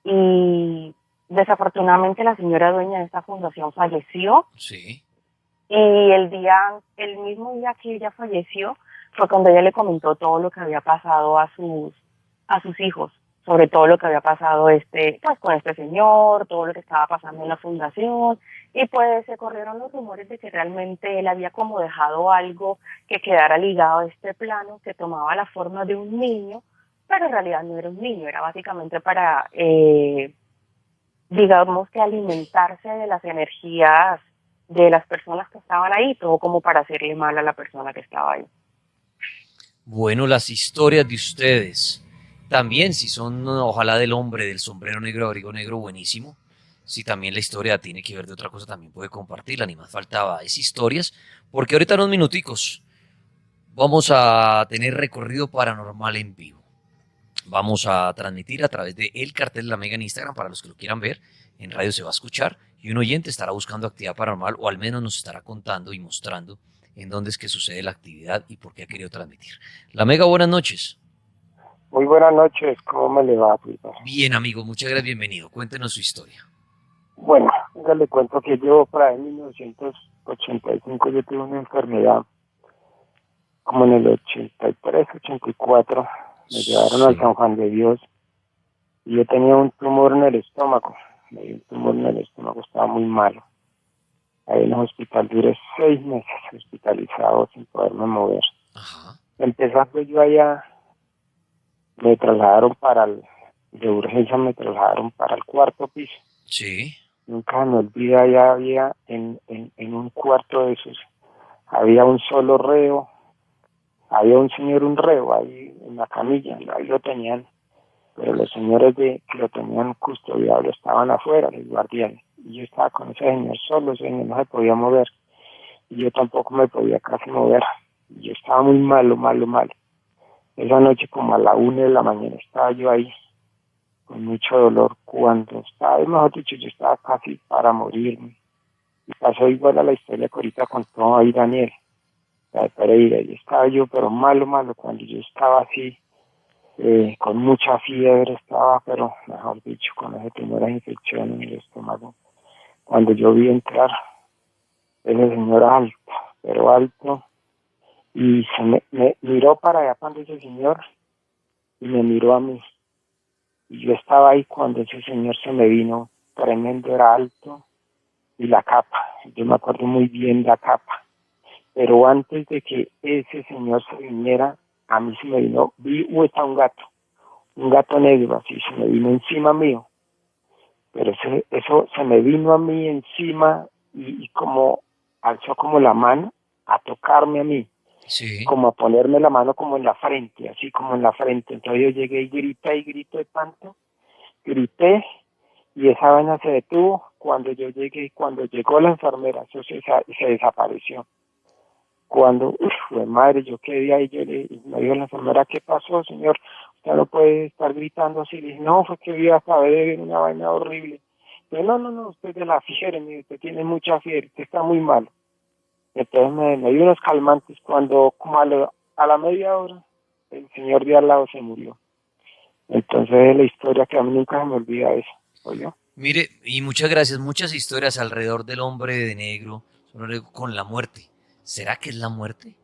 Y desafortunadamente la señora dueña de esta fundación falleció. Sí. Y el mismo día que ella falleció fue cuando ella le comentó todo lo que había pasado a sus hijos, sobre todo lo que había pasado pues con este señor, todo lo que estaba pasando en la fundación, y pues se corrieron los rumores de que realmente él había como dejado algo que quedara ligado a este plano, que tomaba la forma de un niño, pero en realidad no era un niño, era básicamente para, digamos que alimentarse de las energías de las personas que estaban ahí, todo como para hacerle mal a la persona que estaba ahí. Bueno, las historias de ustedes, también si son, ojalá del hombre del sombrero negro, abrigo negro, buenísimo. Si también la historia tiene que ver de otra cosa, también puede compartirla, ni más faltaba, es historias, porque ahorita en unos minuticos vamos a tener recorrido paranormal en vivo. Vamos a transmitir a través de El Cartel de la Mega en Instagram, para los que lo quieran ver, en radio se va a escuchar, y un oyente estará buscando actividad paranormal, o al menos nos estará contando y mostrando en dónde es que sucede la actividad y por qué ha querido transmitir. La Mega, buenas noches. Muy buenas noches, ¿cómo me le va, Pipa? Bien, amigo, muchas gracias, bienvenido. Cuéntenos su historia. Bueno, ya le cuento que yo para en 1985 yo tuve una enfermedad, como en el 83, 84, me llevaron al San Juan de Dios y yo tenía un tumor en el estómago, me dio un tumor en el estómago, estaba muy malo. Ahí en el hospital duré 6 meses hospitalizado sin poderme mover. Empezando yo allá, me trasladaron de urgencia me trasladaron para el 4º piso. Sí. Nunca me olvido, allá había en un cuarto de esos, había un solo reo, había un señor, un reo ahí en la camilla, ahí lo tenían, pero los señores que lo tenían custodiado estaban afuera, los guardianes, y yo estaba con ese señor solo, ese señor no se podía mover, y yo tampoco me podía casi mover, y yo estaba muy malo. Esa noche como a la 1 de la mañana estaba yo ahí, con mucho dolor, cuando estaba, mejor dicho, yo estaba casi para morirme, y pasó igual a la historia que ahorita contó ahí Daniel, la de Pereira, y estaba yo pero malo, cuando yo estaba así, con mucha fiebre estaba, pero mejor dicho, con ese tumor de infección en el estómago. Cuando yo vi entrar ese señor alto, pero alto, y me miró para allá cuando ese señor, y me miró a mí. Y yo estaba ahí cuando ese señor se me vino, tremendo, era alto, y la capa, yo me acuerdo muy bien la capa. Pero antes de que ese señor se viniera, a mí se me vino, está un gato negro, así, se me vino encima mío. Pero eso se me vino a mí encima y como alzó como la mano a tocarme a mí. Sí. Como a ponerme la mano como en la frente, así como en la frente. Entonces yo llegué y grito de espanto, grité y esa vaina se detuvo. Cuando yo llegué, cuando llegó la enfermera, eso se desapareció. Cuando, madre, yo quedé ahí, me dijo la enfermera, ¿qué pasó, señor? Usted no puede estar gritando así. Le dije, no, fue que vi hasta ver una vaina horrible. Pero no, usted es de la fiebre, usted tiene mucha fiebre, usted está muy mal. Entonces me dio unos calmantes cuando, como a la media hora, el señor de al lado se murió. Entonces es la historia que a mí nunca se me olvida eso, ¿oyó? Mire, y muchas gracias, muchas historias alrededor del hombre de negro, con la muerte. ¿Será que es la muerte?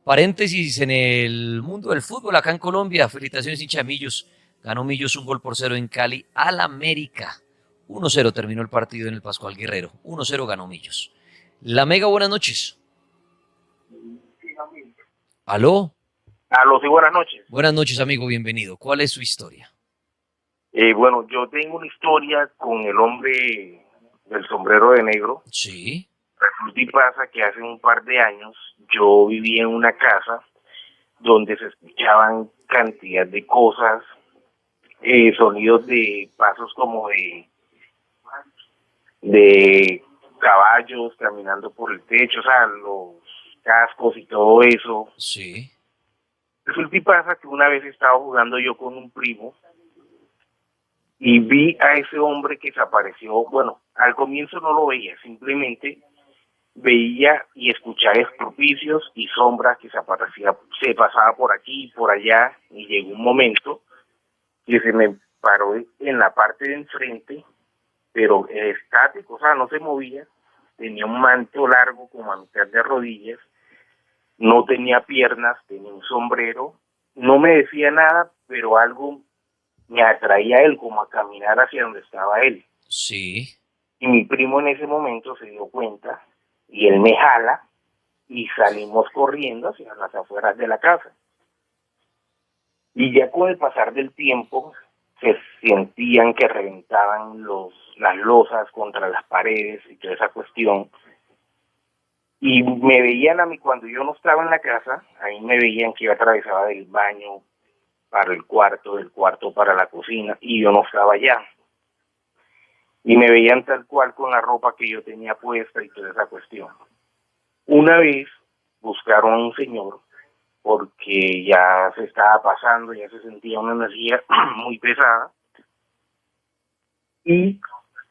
Paréntesis, en el mundo del fútbol acá en Colombia, felicitaciones hincha de Millos. Ganó Millos 1-0 en Cali al América. 1-0 terminó el partido en el Pascual Guerrero. 1-0 ganó Millos. La Mega, buenas noches. ¿Aló? Aló, sí, buenas noches. Buenas noches, amigo, bienvenido. ¿Cuál es su historia? Bueno, yo tengo una historia con el hombre del sombrero de negro. Sí. Resulta y pasa que hace un par de años yo vivía en una casa donde se escuchaban cantidad de cosas, sonidos de pasos como de caballos caminando por el techo, o sea, los cascos y todo eso. Sí. Resulta y pasa que una vez estaba jugando yo con un primo y vi a ese hombre que se apareció. Bueno, al comienzo no lo veía, simplemente veía y escuchaba estropicios y sombras que se pasaba por aquí y por allá, y llegó un momento que se me paró en la parte de enfrente, pero estático, o sea, no se movía, tenía un manto largo como a mitad de rodillas, no tenía piernas, tenía un sombrero, no me decía nada, pero algo me atraía a él, como a caminar hacia donde estaba él. Sí. Y mi primo en ese momento se dio cuenta, y él me jala, y salimos corriendo hacia las afueras de la casa. Y ya con el pasar del tiempo, se sentían que reventaban las losas contra las paredes y toda esa cuestión. Y me veían a mí cuando yo no estaba en la casa, ahí me veían que yo atravesaba del baño para el cuarto, del cuarto para la cocina, y yo no estaba allá. Y me veían tal cual con la ropa que yo tenía puesta y toda esa cuestión. Una vez buscaron a un señor porque ya se estaba pasando, ya se sentía una energía muy pesada, y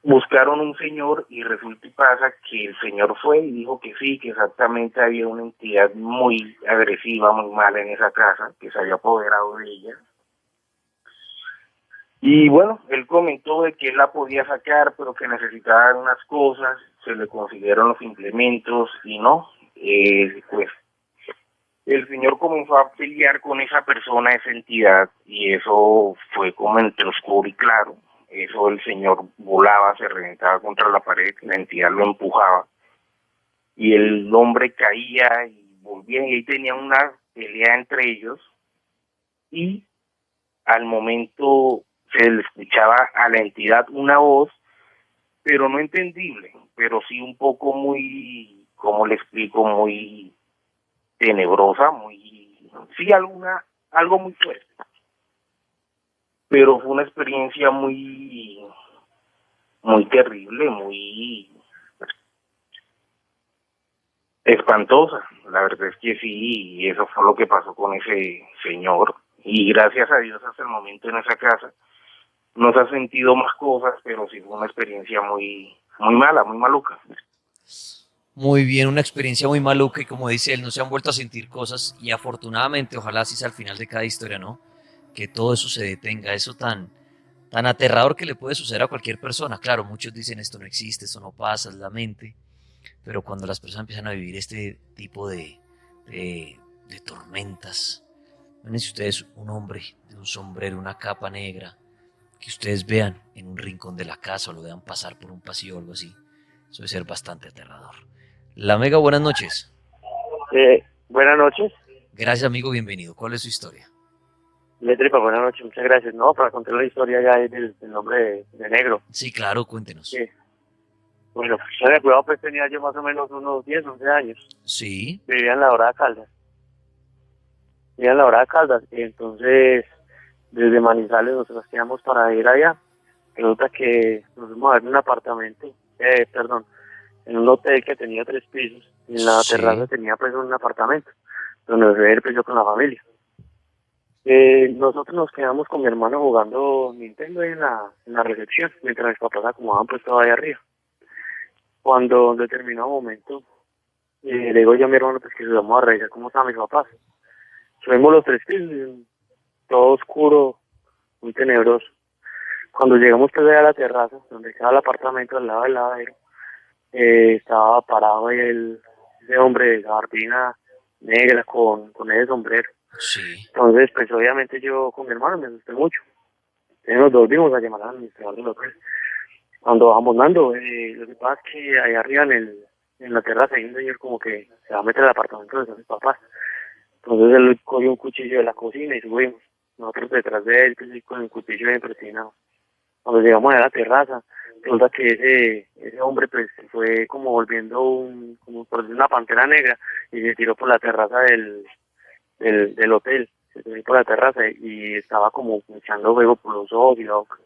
buscaron un señor, y resulta y pasa que el señor fue y dijo que sí, que exactamente había una entidad muy agresiva, muy mala en esa casa, que se había apoderado de ella. Y bueno, él comentó de que él la podía sacar, pero que necesitaba unas cosas, se le consiguieron los implementos y no, pues el señor comenzó a pelear con esa persona, esa entidad, y eso fue como entre oscuro y claro. Eso el señor volaba, se reventaba contra la pared, la entidad lo empujaba, y el hombre caía y volvía, y ahí tenían una pelea entre ellos, y al momento se le escuchaba a la entidad una voz, pero no entendible, pero sí un poco muy, ¿cómo le explico? Muy tenebrosa, sí, algo muy fuerte. Pero fue una experiencia muy terrible, muy espantosa. La verdad es que sí, y eso fue lo que pasó con ese señor. Y gracias a Dios hasta el momento en esa casa no se ha sentido más cosas, pero sí fue una experiencia muy mala, muy maluca. Muy bien, una experiencia muy maluca, y como dice él, no se han vuelto a sentir cosas, y afortunadamente, ojalá así sea al final de cada historia, ¿no? Que todo eso se detenga, eso tan aterrador que le puede suceder a cualquier persona. Claro, muchos dicen esto no existe, esto no pasa, es la mente, pero cuando las personas empiezan a vivir este tipo de tormentas, imagínense ustedes un hombre de un sombrero, una capa negra, que ustedes vean en un rincón de la casa o lo vean pasar por un pasillo o algo así, eso debe ser bastante aterrador. La Mega, buenas noches. Buenas noches. Gracias, amigo, bienvenido. ¿Cuál es su historia? Letripa, buenas noches, muchas gracias. No, para contar la historia ya del nombre de negro. Sí, claro, cuéntenos. Sí. Bueno, en el cuidado pues tenía yo más o menos unos 10, 11 años. Sí. Vivía en la Dorada Caldas. Y entonces desde Manizales nosotros quedamos para ir allá. Resulta que nos fuimos a ver un apartamento, en un hotel que tenía 3 pisos, y en la terraza tenía pues un apartamento, donde nos fui a ir pues yo con la familia. Nosotros nos quedamos con mi hermano jugando Nintendo en la recepción, mientras mis papás acomodaban pues todo ahí arriba. Cuando en determinado momento, le digo yo a mi hermano pues que subamos a revisar cómo estaban mis papás. Subimos los 3 pisos, todo oscuro, muy tenebroso. Cuando llegamos pues allá a la terraza, donde queda el apartamento al lado del lavadero, estaba parado ahí ese hombre de gabardina negra con ese sombrero. Sí. Entonces, pues obviamente yo con mi hermano me asusté mucho. Entonces nos volvimos a llamar al administrador del hotel. Cuando bajamos Nando, lo que pasa es que ahí arriba en la terraza hay un señor como que se va a meter al apartamento de sus papás. Entonces él cogió un cuchillo de la cocina y subimos. Nosotros detrás de él, pues, con el cuchillo bien presionado. Cuando llegamos a la terraza, resulta que ese hombre pues fue como volviendo como por decir una pantera negra, y se tiró por la terraza del hotel, se tiró por la terraza y estaba como echando fuego por los ojos y la boca.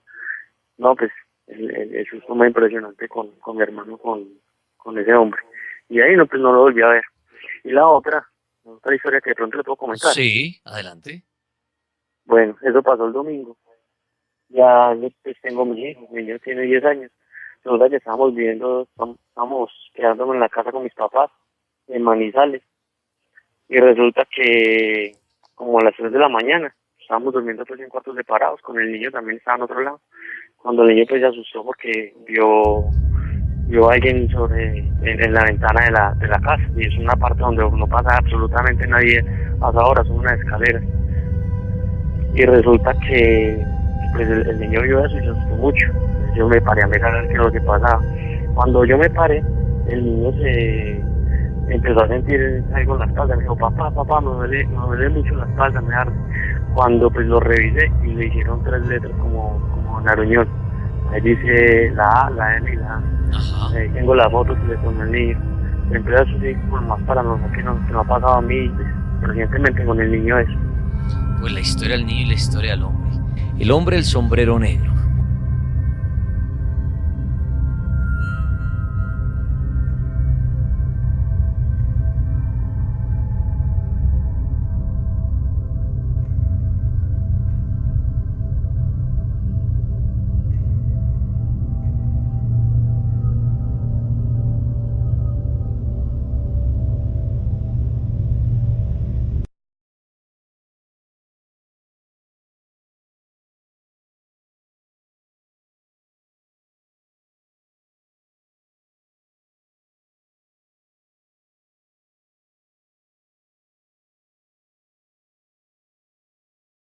No, pues el susto muy impresionante con mi hermano, con ese hombre. Y ahí no, pues no lo volví a ver. Y la otra historia que de pronto le puedo comentar. Sí, adelante. Bueno, eso pasó el domingo. Ya pues, tengo mi hijo tiene 10 años. Resulta que estábamos quedándonos en la casa con mis papás, en Manizales. Y resulta que como a las 3 de la mañana, estábamos durmiendo pues en cuartos separados, con el niño también estaba en otro lado. Cuando el niño pues se asustó porque vio a alguien en la ventana de la casa, y es una parte donde no pasa absolutamente nadie a esa hora, son unas escaleras. Y resulta que pues el niño vio eso y se asustó mucho. Yo me paré a mirar qué es lo que pasaba. Cuando yo me paré, el niño se empezó a sentir algo en la espalda. Me dijo, papá, me duele mucho la espalda, me arde. Cuando pues lo revisé y le hicieron 3 letras como Naruñón. Ahí dice la A, la M y la A. Ahí tengo la foto que le tomé al niño. Empecé a subir por más paranormal que no ha pasado a mí recientemente con el niño eso. Pues la historia del niño y la historia del hombre. El hombre del sombrero negro.